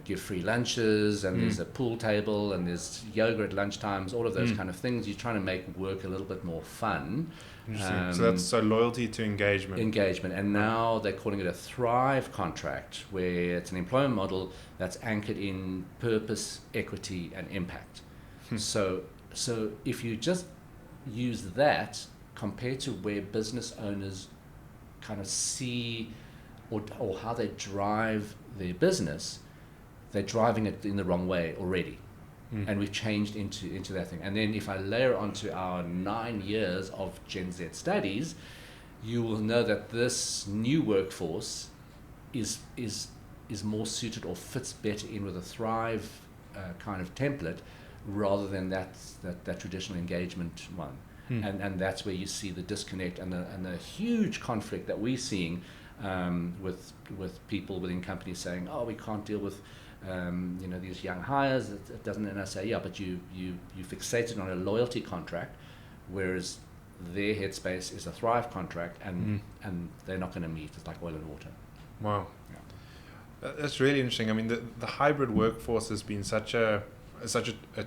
[SPEAKER 3] give free lunches, and there's a pool table, and there's yoga at lunchtimes, all of those kind of things. You're trying to make work a little bit more fun.
[SPEAKER 1] So that's loyalty to engagement.
[SPEAKER 3] And now they're calling it a Thrive contract, where it's an employment model that's anchored in purpose, equity, and impact. So if you just use that compared to where business owners kind of see or how they drive their business, they're driving it in the wrong way already. And we've changed into that thing. And then if I layer onto our 9 years of Gen Z studies, you will know that this new workforce is more suited or fits better in with a Thrive kind of template rather than that traditional engagement one. And that's where you see the disconnect and the huge conflict that we're seeing with people within companies saying, oh, we can't deal with these young hires. It doesn't. And I say, yeah, but you fixated on a loyalty contract, whereas their headspace is a Thrive contract, and they're not going to meet. It's like oil and water.
[SPEAKER 1] Wow. That's really interesting. I mean, the hybrid workforce has been such a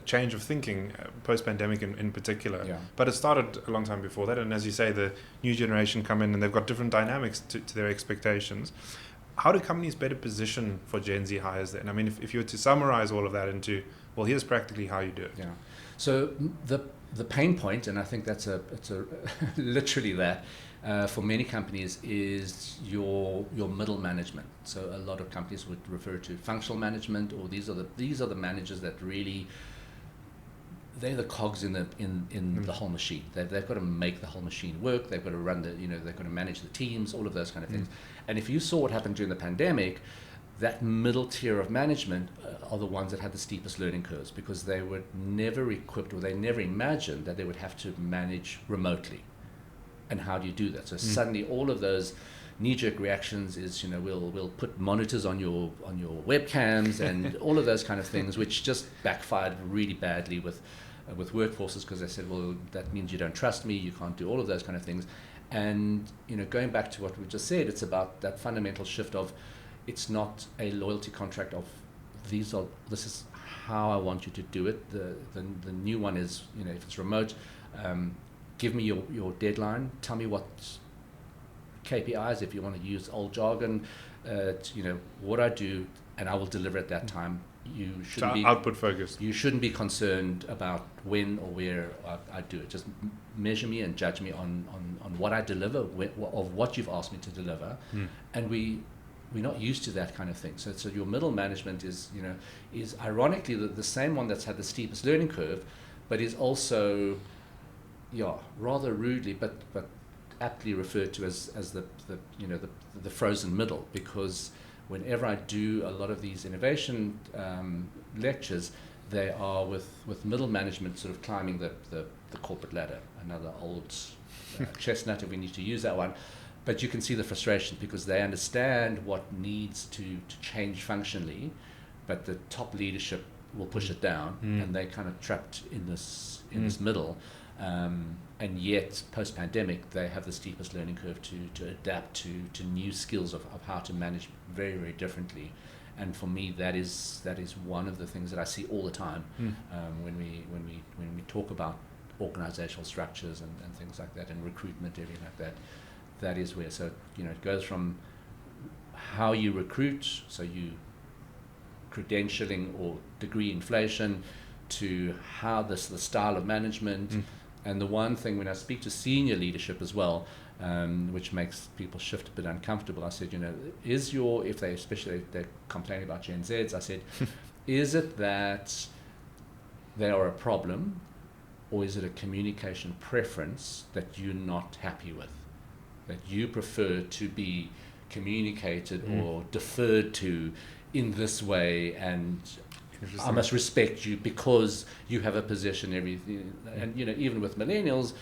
[SPEAKER 1] change of thinking post-pandemic in particular.
[SPEAKER 3] Yeah.
[SPEAKER 1] But it started a long time before that, and as you say, the new generation come in and they've got different dynamics to their expectations. How do companies better position for Gen Z hires then? I mean, if you were to summarize all of that into, well, here's practically how you do it.
[SPEAKER 3] Yeah. So the pain point, and I think it's a literally that, for many companies is your middle management. So a lot of companies would refer to functional management, or these are the managers that really, they're the cogs in the whole machine. They've got to make the whole machine work. They've got to run they've got to manage the teams, all of those kind of things. And if you saw what happened during the pandemic, that middle tier of management are the ones that had the steepest learning curves, because they were never equipped, or they never imagined that they would have to manage remotely. And how do you do that? So suddenly all of those knee-jerk reactions is, we'll put monitors on your webcams and all of those kind of things, which just backfired really badly with workforces, because they said, well, that means you don't trust me, you can't do all of those kind of things. And going back to what we just said, it's about that fundamental shift of, it's not a loyalty contract of this is how I want you to do it. The new one is, if it's remote, give me your deadline, tell me what KPIs, if you want to use old jargon, what I do, and I will deliver at that time. You shouldn't be
[SPEAKER 1] output focused.
[SPEAKER 3] You shouldn't be concerned about when or where I do it. Just measure me and judge me on what I deliver, of what you've asked me to deliver, and we we're not used to that kind of thing. So your middle management is ironically the same one that's had the steepest learning curve, but is also, rather rudely, but aptly referred to as the frozen middle, because whenever I do a lot of these innovation lectures, they are with middle management sort of climbing the corporate ladder. Another old chestnut, if we need to use that one. But you can see the frustration because they understand what needs to change functionally, but the top leadership will push it down, and they're kind of trapped in this middle. And yet, post-pandemic, they have the steepest learning curve to adapt to new skills of how to manage very, very differently. And for me, that is one of the things that I see all the time when we talk about organizational structures and things like that, and recruitment, everything like that. That is where, so it goes from how you recruit, so you credentialing or degree inflation, to how the style of management. And the one thing when I speak to senior leadership as well, which makes people shift a bit uncomfortable, I said, if they, especially they're complaining about Gen Zs, I said, is it that they are a problem, or is it a communication preference that you're not happy with? That you prefer to be communicated or deferred to in this way, and I must respect you because you have a position, everything. And even with millennials,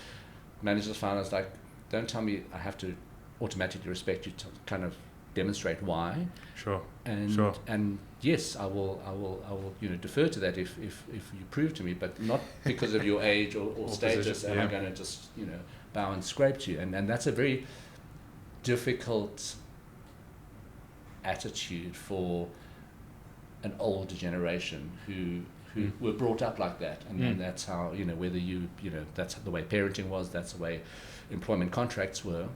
[SPEAKER 3] managers, founders, like, don't tell me I have to automatically respect you to kind of demonstrate why.
[SPEAKER 1] Sure.
[SPEAKER 3] And and yes, I will defer to that if you prove to me, but not because of your age or status. Am I going to just bow and scrape to you? And that's a very difficult attitude for an older generation who were brought up like that, and that's how whether that's the way parenting was, that's the way employment contracts were.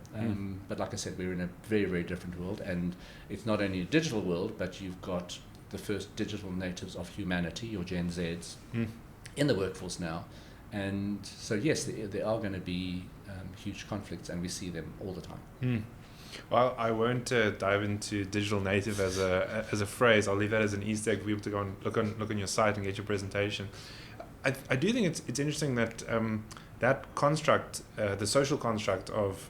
[SPEAKER 3] But like I said, we're in a very, very different world, and it's not only a digital world, but you've got the first digital natives of humanity, or Gen Zs, in the workforce now. And so yes, there are going to be huge conflicts, and we see them all the time.
[SPEAKER 1] Well, I won't dive into digital native as a phrase. I'll leave that as an Easter egg for people to go and look on your site and get your presentation. I do think it's interesting that that construct, the social construct of,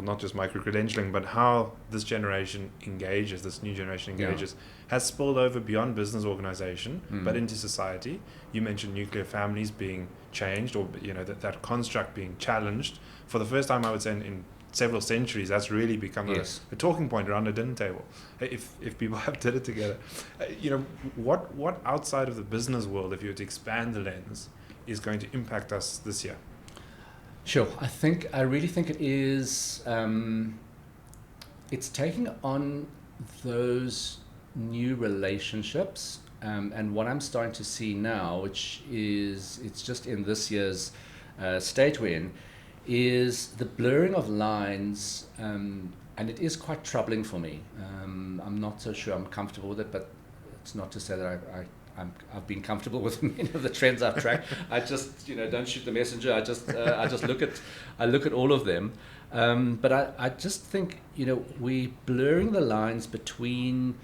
[SPEAKER 1] not just micro-credentialing, but how this generation engages, this new generation engages, has spilled over beyond business organization, but into society. You mentioned nuclear families being changed, or that construct being challenged. For the first time, I would say in several centuries, that's really become a talking point around a dinner table, if people have dinner together. What outside of the business world, if you were to expand the lens, is going to impact us this year?
[SPEAKER 3] Sure. I really think it is, it's taking on those new relationships, and what I'm starting to see now, which is, it's just in this year's state we're in, is the blurring of lines, and it is quite troubling for me. I'm not so sure I'm comfortable with it, but it's not to say that I've been comfortable with many of the trends I've tracked. I just don't shoot the messenger. I just look at all of them, but I just think we're blurring the lines between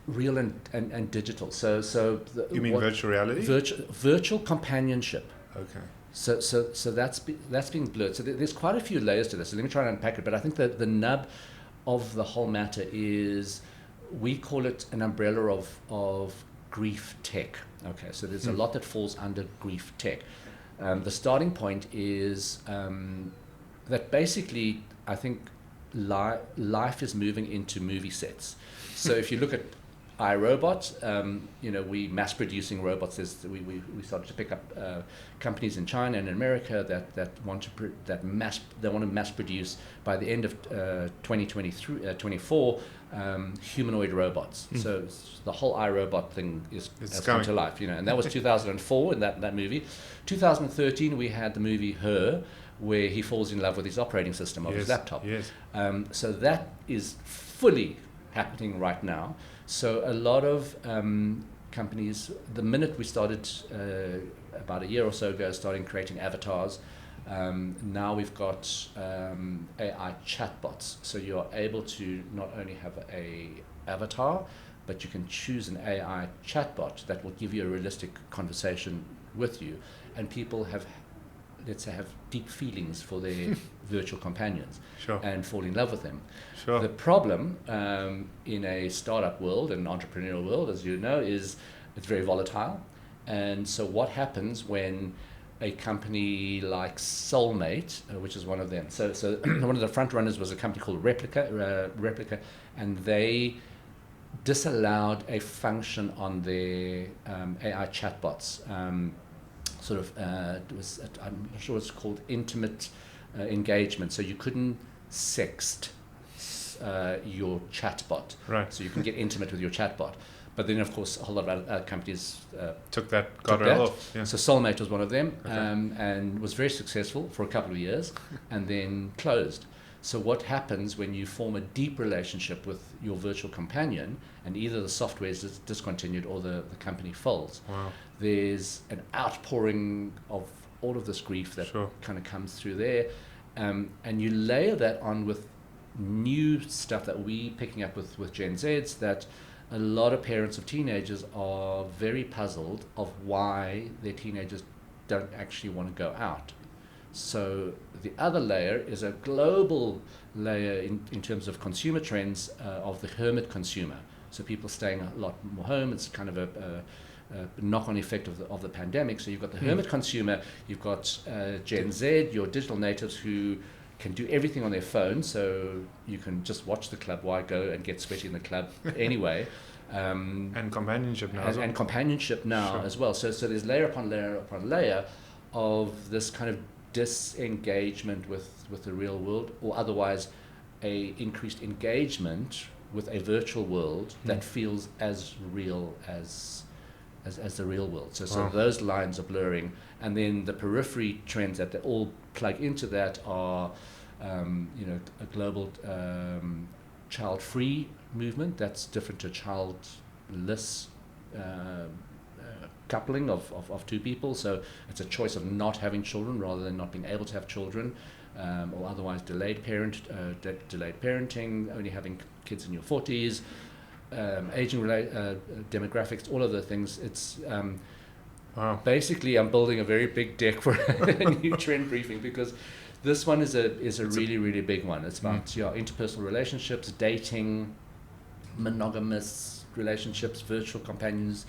[SPEAKER 3] real and digital. So
[SPEAKER 1] you mean virtual reality?
[SPEAKER 3] Virtual companionship.
[SPEAKER 1] Okay.
[SPEAKER 3] So that's being blurred. So there's quite a few layers to this. So let me try and unpack it. But I think that the nub of the whole matter is, we call it an umbrella of grief tech. Okay, so there's a lot that falls under grief tech. The starting point is that basically I think life is moving into movie sets. So if you look at iRobot, we mass producing robots. We started to pick up companies in China and in America that want to mass produce by the end of 2024 humanoid robots. So the whole iRobot thing has come to life, and that was 2004 in that movie. 2013 we had the movie Her, where he falls in love with his operating system of his laptop.
[SPEAKER 1] Yes.
[SPEAKER 3] So that is fully happening right now. So a lot of companies, the minute we started about a year or so ago, starting creating avatars, Now we've got AI chatbots, so you're able to not only have a avatar, but you can choose an AI chatbot that will give you a realistic conversation with you, and people have, let's say, have deep feelings for their virtual companions
[SPEAKER 1] Sure.
[SPEAKER 3] and fall in love with them.
[SPEAKER 1] Sure.
[SPEAKER 3] The problem in a startup world and entrepreneurial world, as you know, is it's very volatile. And so what happens when a company like Soulmate, which is one of them, so one of the front runners was a company called Replica, and they disallowed a function on their AI chatbots. It was, I'm not sure it's called intimate engagement. So you couldn't sext your chatbot.
[SPEAKER 1] Right.
[SPEAKER 3] So you can get intimate with your chatbot. But then, of course, a whole lot of other companies
[SPEAKER 1] Took that guardrail off. Yeah.
[SPEAKER 3] So Soulmate was one of them,
[SPEAKER 1] Okay.
[SPEAKER 3] and was very successful for a couple of years, and then closed. So what happens when you form a deep relationship with your virtual companion, and either the software is discontinued or the company folds?
[SPEAKER 1] Wow.
[SPEAKER 3] There's an outpouring of all of this grief that
[SPEAKER 1] Sure.
[SPEAKER 3] kind of comes through there, and you layer that on with new stuff that we picking up with Gen Zs, that a lot of parents of teenagers are very puzzled of why their teenagers don't actually want to go out. So the other layer is a global layer in terms of consumer trends of the hermit consumer. So people staying a lot more home. It's kind of a knock-on effect of the pandemic. So you've got the hermit consumer, you've got Gen Z, your digital natives who can do everything on their phone. So you can just watch the club. Why go and get sweaty in the club anyway?
[SPEAKER 1] And companionship now.
[SPEAKER 3] And companionship now
[SPEAKER 1] Sure.
[SPEAKER 3] as well. So there's layer upon layer upon layer of this kind of disengagement with the real world, or otherwise a increased engagement with a virtual world that feels as real as the real world. So
[SPEAKER 1] Wow.
[SPEAKER 3] those lines are blurring, and then the periphery trends that they all plug into that are a global child-free movement that's different to childless coupling of two people. So it's a choice of not having children rather than not being able to have children, or otherwise delayed parenting, only having kids in your 40s, aging demographics, all of the things. It's
[SPEAKER 1] Wow.
[SPEAKER 3] basically I'm building a very big deck for a new trend briefing, because this one is a really big one. It's about interpersonal relationships, dating, monogamous relationships, virtual companions.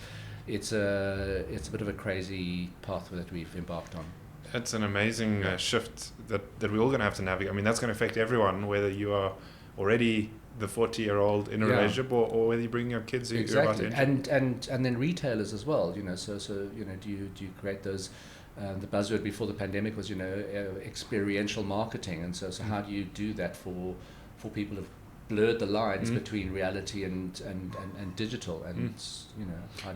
[SPEAKER 3] It's a bit of a crazy pathway that we've embarked on.
[SPEAKER 1] It's an amazing shift that we're all going to have to navigate. I mean, that's going to affect everyone, whether you are already the 40-year-old in a relationship or whether you bring your kids who you're about to enter.
[SPEAKER 3] And then retailers as well. So do you create those? The buzzword before the pandemic was experiential marketing, and so how do you do that for people who've blurred the lines between reality and digital, and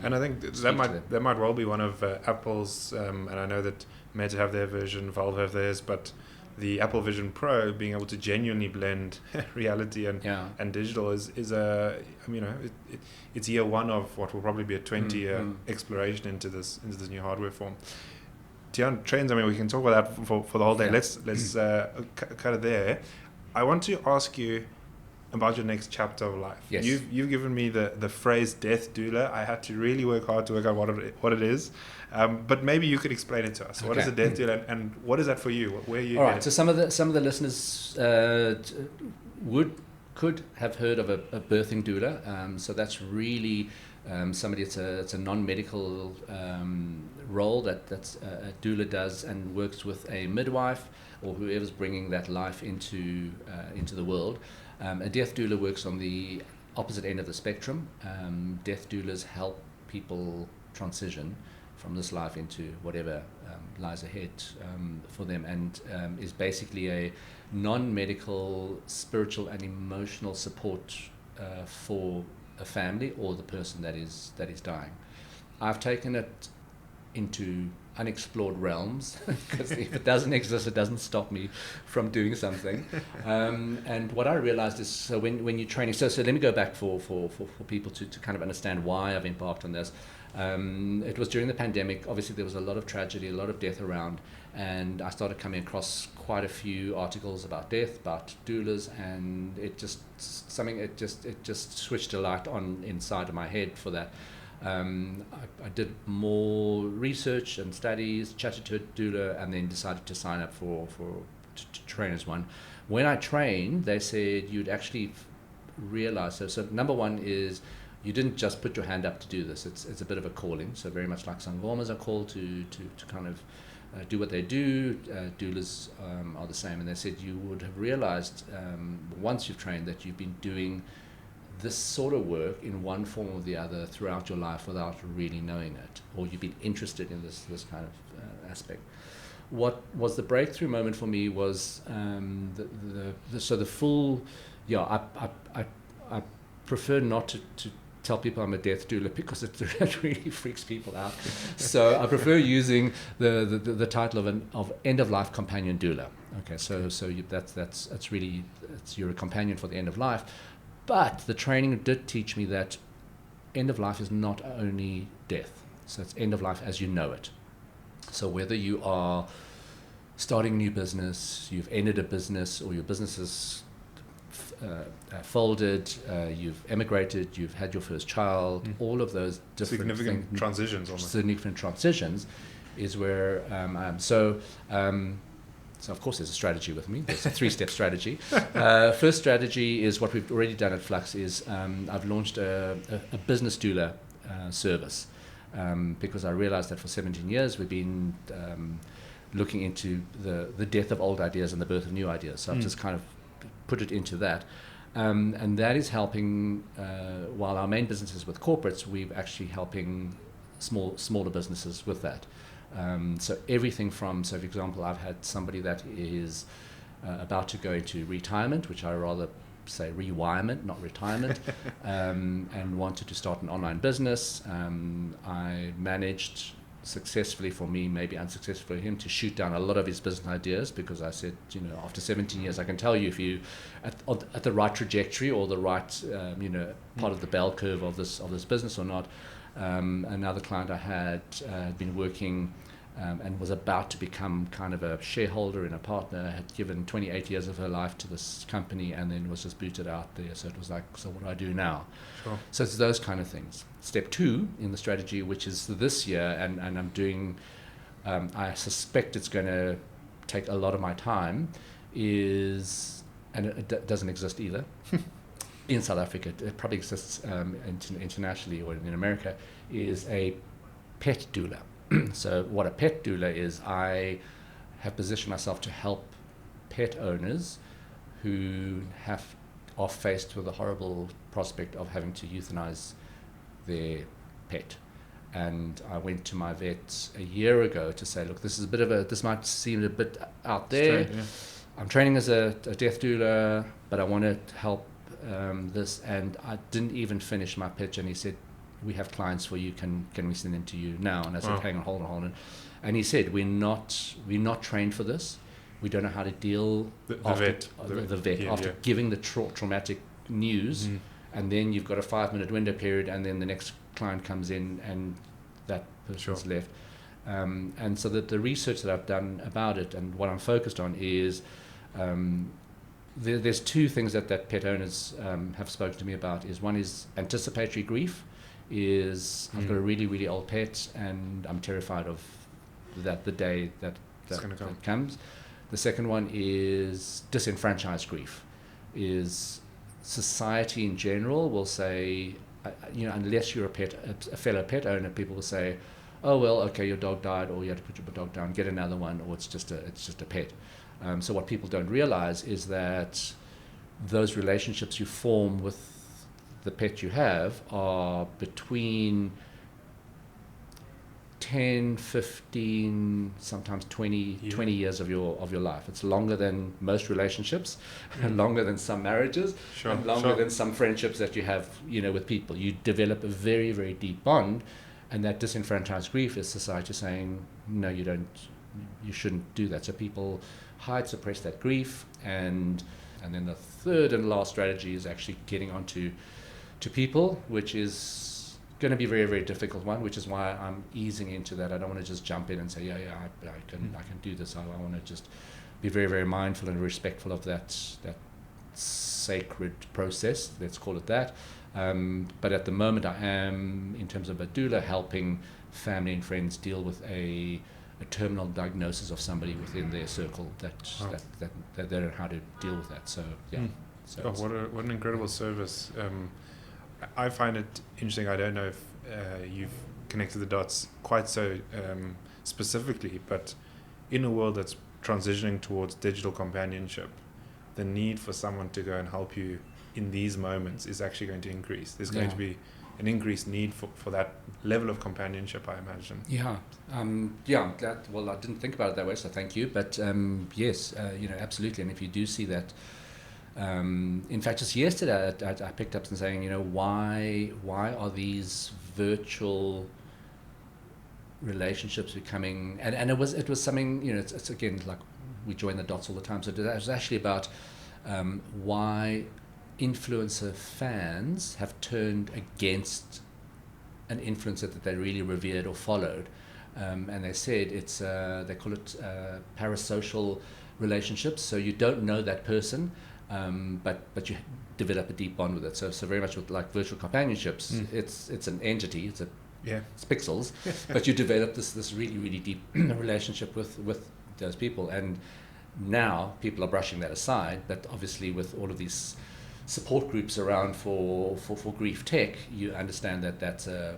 [SPEAKER 1] And I think that might well be one of Apple's, and I know that Meta have their version, Valve have theirs, but the Apple Vision Pro being able to genuinely blend reality and digital is it's year one of what will probably be a 20-year exploration into this new hardware form. Dion, trends, I mean, we can talk about that for the whole day. Let's cut it there. I want to ask you about your next chapter of life.
[SPEAKER 3] Yes.
[SPEAKER 1] You've given me the phrase death doula. I had to really work hard to work out what it is. But maybe you could explain it to us. What is a death doula, and what is that for you? Where are you?
[SPEAKER 3] All right. So some of the listeners could have heard of a birthing doula. So that's really somebody. It's a non-medical role that's a doula does, and works with a midwife or whoever's bringing that life into the world. A death doula works on the opposite end of the spectrum. Death doulas help people transition from this life into whatever lies ahead for them, and is basically a non-medical spiritual and emotional support for a family or the person that is dying. I've taken it into unexplored realms, because if it doesn't exist, it doesn't stop me from doing something. And what I realized is, so when you're training, so let me go back for people to kind of understand why I've embarked on this. It was during the pandemic. Obviously there was a lot of tragedy, a lot of death around, and I started coming across quite a few articles about death, about doulas, and it just switched a light on inside of my head for that. I did more research and studies, chatted to a doula, and then decided to sign up to train as one. When I trained, they said you'd actually realize, so number one is you didn't just put your hand up to do this. It's a bit of a calling, so very much like sangomas are called to kind of do what they do. Doulas are the same, and they said you would have realized once you've trained that you've been doing this sort of work in one form or the other throughout your life without really knowing it, or you've been interested in this kind of aspect. What was the breakthrough moment for me was the full, I prefer not to tell people I'm a death doula because it really freaks people out. So I prefer using the title of end of life companion doula. Okay, so that's really, you're a companion for the end of life. But the training did teach me that end of life is not only death. So it's end of life as you know it. So whether you are starting a new business, you've ended a business, or your business is folded, you've emigrated, you've had your first child, all of those different
[SPEAKER 1] significant transitions almost.
[SPEAKER 3] Significant transitions is where so of course there's a strategy with me. There's a 3-step strategy. First strategy is what we've already done at Flux is I've launched a business doula service because I realized that for 17 years we've been looking into the death of old ideas and the birth of new ideas. So I've just kind of put it into that. And that is helping, while our main business is with corporates, we're actually helping smaller businesses with that. So everything from, so for example, I've had somebody that is about to go into retirement, which I rather say rewirement, not retirement, and wanted to start an online business. I managed successfully for me, maybe unsuccessfully for him, to shoot down a lot of his business ideas, because I said, after 17 years, I can tell you if you at the right trajectory or the right, part of the bell curve of this business or not. Another client I had been working and was about to become kind of a shareholder and a partner, had given 28 years of her life to this company and then was just booted out there. So it was like, so what do I do now?
[SPEAKER 1] Sure.
[SPEAKER 3] So it's those kind of things. Step 2 in the strategy, which is this year, and I'm doing, I suspect it's going to take a lot of my time, is, and it doesn't exist either, in South Africa, it probably exists internationally or in America, is a pet doula. So what a pet doula is, I have positioned myself to help pet owners who are faced with the horrible prospect of having to euthanize their pet. And I went to my vet a year ago to say, look, this might seem a bit out there.
[SPEAKER 1] Straight, yeah.
[SPEAKER 3] I'm training as a death doula, but I want to help this. And I didn't even finish my pitch, and he said, we have clients for you, can we send them to you now? And I said, hang on, hold on. And he said, we're not trained for this. We don't know how to deal
[SPEAKER 1] The vet
[SPEAKER 3] after giving the traumatic news, and then you've got a 5-minute window period, and then the next client comes in and that person's left. And so that the research that I've done about it and what I'm focused on is there's 2 things that pet owners have spoken to me about. Is one is anticipatory grief, is I've got a really, really old pet and I'm terrified of that the day that comes. The second one is disenfranchised grief, is society in general will say, unless you're a fellow pet owner, people will say, oh well, okay, your dog died, or you had to put your dog down, get another one, or it's just a pet. So what people don't realize is that those relationships you form with the pet you have are between 10, 15, sometimes 20 years of your life. It's longer than most relationships, and longer than some marriages, and longer than some friendships that you have, with people. You develop a very, very deep bond, And that disenfranchised grief is society saying, no, you shouldn't do that. So people hide, suppress that grief, and then the third and last strategy is actually getting onto people, which is going to be a very, very difficult one, which is why I'm easing into that. I don't want to just jump in and say, I can do this. I want to just be very, very mindful and respectful of that sacred process, let's call it that. But at the moment I am, in terms of a doula, helping family and friends deal with a terminal diagnosis of somebody within their circle that they don't know how to deal with that. So So
[SPEAKER 1] what an incredible service. I find it interesting. I don't know if you've connected the dots quite so specifically, but in a world that's transitioning towards digital companionship, the need for someone to go and help you in these moments is actually going to increase. There's going to be an increased need for that level of companionship, I imagine.
[SPEAKER 3] I'm glad. Well, I didn't think about it that way, so thank you. But yes, absolutely. And if you do see that, in fact, just yesterday I picked up and saying, why are these virtual relationships becoming, and it was something, it's again, like, we join the dots all the time. So it was actually about why influencer fans have turned against an influencer that they really revered or followed, and they said it's they call it parasocial relationships. So you don't know that person, but you develop a deep bond with it. So very much with like virtual companionships, it's an entity, it's pixels, but you develop this really, really deep relationship with those people. And now people are brushing that aside, but obviously with all of these support groups around for grief tech, you understand that that's a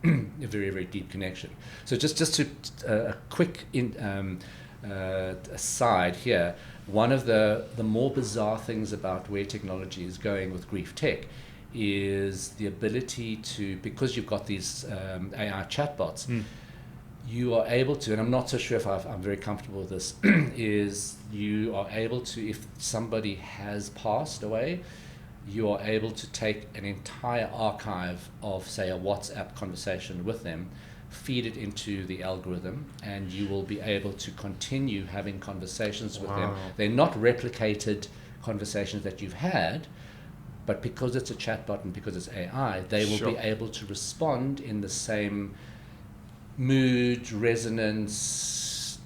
[SPEAKER 3] very, very deep connection. So just to a quick aside here, one of the more bizarre things about where technology is going with grief tech is the ability to, because you've got these AI chatbots, you are able to, and I'm not so sure if I'm very comfortable with this, is you are able to, if somebody has passed away, you are able to take an entire archive of, say, a WhatsApp conversation with them, feed it into the algorithm, and you will be able to continue having conversations with them. They're not replicated conversations that you've had, but because it's a chatbot and because it's AI, they will be able to respond in the same mood, resonance,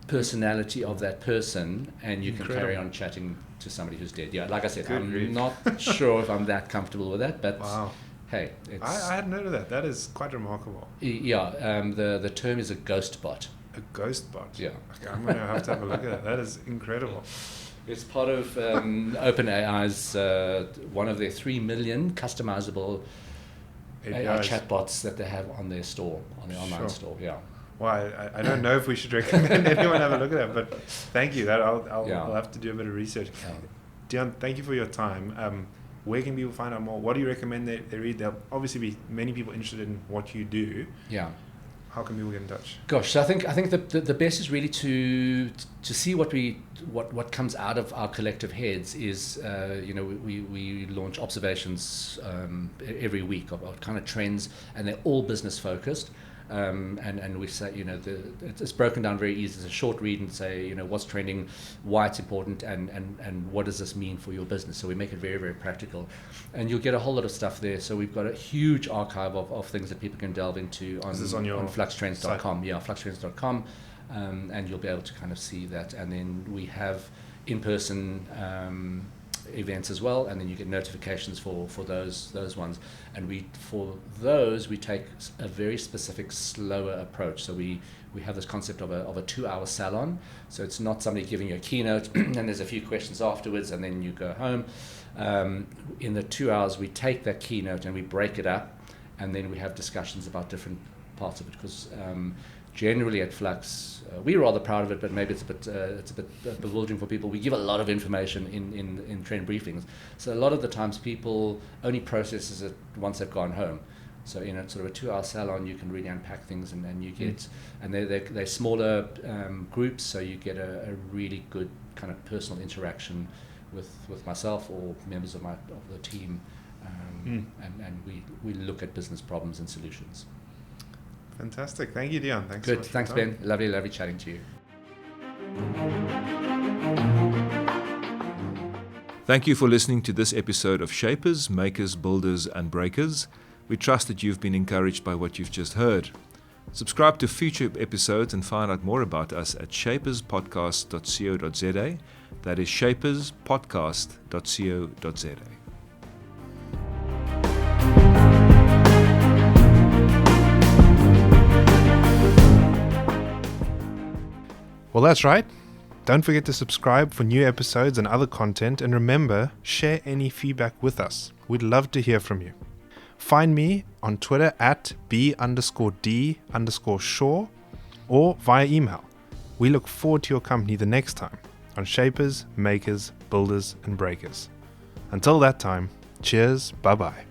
[SPEAKER 3] personality of that person, and you can carry on chatting to somebody who's dead. Yeah, like I said, I'm not sure if I'm that comfortable with that, but hey,
[SPEAKER 1] I hadn't heard of that. That is quite remarkable.
[SPEAKER 3] Yeah, the term is a ghost bot.
[SPEAKER 1] A ghost bot?
[SPEAKER 3] Yeah.
[SPEAKER 1] Okay, I'm going to have a look at that. That is incredible.
[SPEAKER 3] It's part of OpenAI's, one of their 3 million customizable AI chatbots that they have on their store, on their online store. Yeah.
[SPEAKER 1] Well, I don't know if we should recommend anyone have a look at that, but thank you. That I'll have to do a bit of research. Dion, thank you for your time. Where can people find out more? What do you recommend they read? There'll obviously be many people interested in what you do. Yeah. How can people get in touch?
[SPEAKER 3] Gosh, so I think the best is really to see what comes out of our collective heads is we launch observations every week of kind of trends, and they're all business focused. And we say, it's broken down very easy. It's a short read and say, what's trending, why it's important, and what does this mean for your business. So we make it very, very practical. And you'll get a whole lot of stuff there. So we've got a huge archive of things that people can delve into on fluxtrends.com. Yeah, fluxtrends.com. And you'll be able to kind of see that. And then we have in-person events as well, and then you get notifications for those ones, and we take a very specific, slower approach. So we have this concept of a 2-hour salon. So it's not somebody giving you a keynote and there's a few questions afterwards and then you go home. In the 2 hours we take that keynote and we break it up, and then we have discussions about different parts of it, because generally at Flux, we're rather proud of it, but maybe it's a bit bewildering for people. We give a lot of information in trend briefings. So a lot of the times people only processes it once they've gone home. So in a sort of a 2-hour salon, you can really unpack things, and then you get, and they're smaller groups, so you get a really good kind of personal interaction with myself or members of the team, and we look at business problems and solutions.
[SPEAKER 1] Fantastic. Thank you, Dion. Thanks.
[SPEAKER 3] Good.
[SPEAKER 1] So much
[SPEAKER 3] Thanks,
[SPEAKER 1] for your time.
[SPEAKER 3] Ben. Lovely chatting to you.
[SPEAKER 2] Thank you for listening to this episode of Shapers, Makers, Builders and Breakers. We trust that you've been encouraged by what you've just heard. Subscribe to future episodes and find out more about us at shaperspodcast.co.za. That is shaperspodcast.co.za.
[SPEAKER 1] Well, that's right. Don't forget to subscribe for new episodes and other content, and remember, share any feedback with us. We'd love to hear from you. Find me on Twitter at b_d_shaw or via email. We look forward to your company the next time on Shapers, Makers, Builders and Breakers. Until that time, cheers, bye-bye.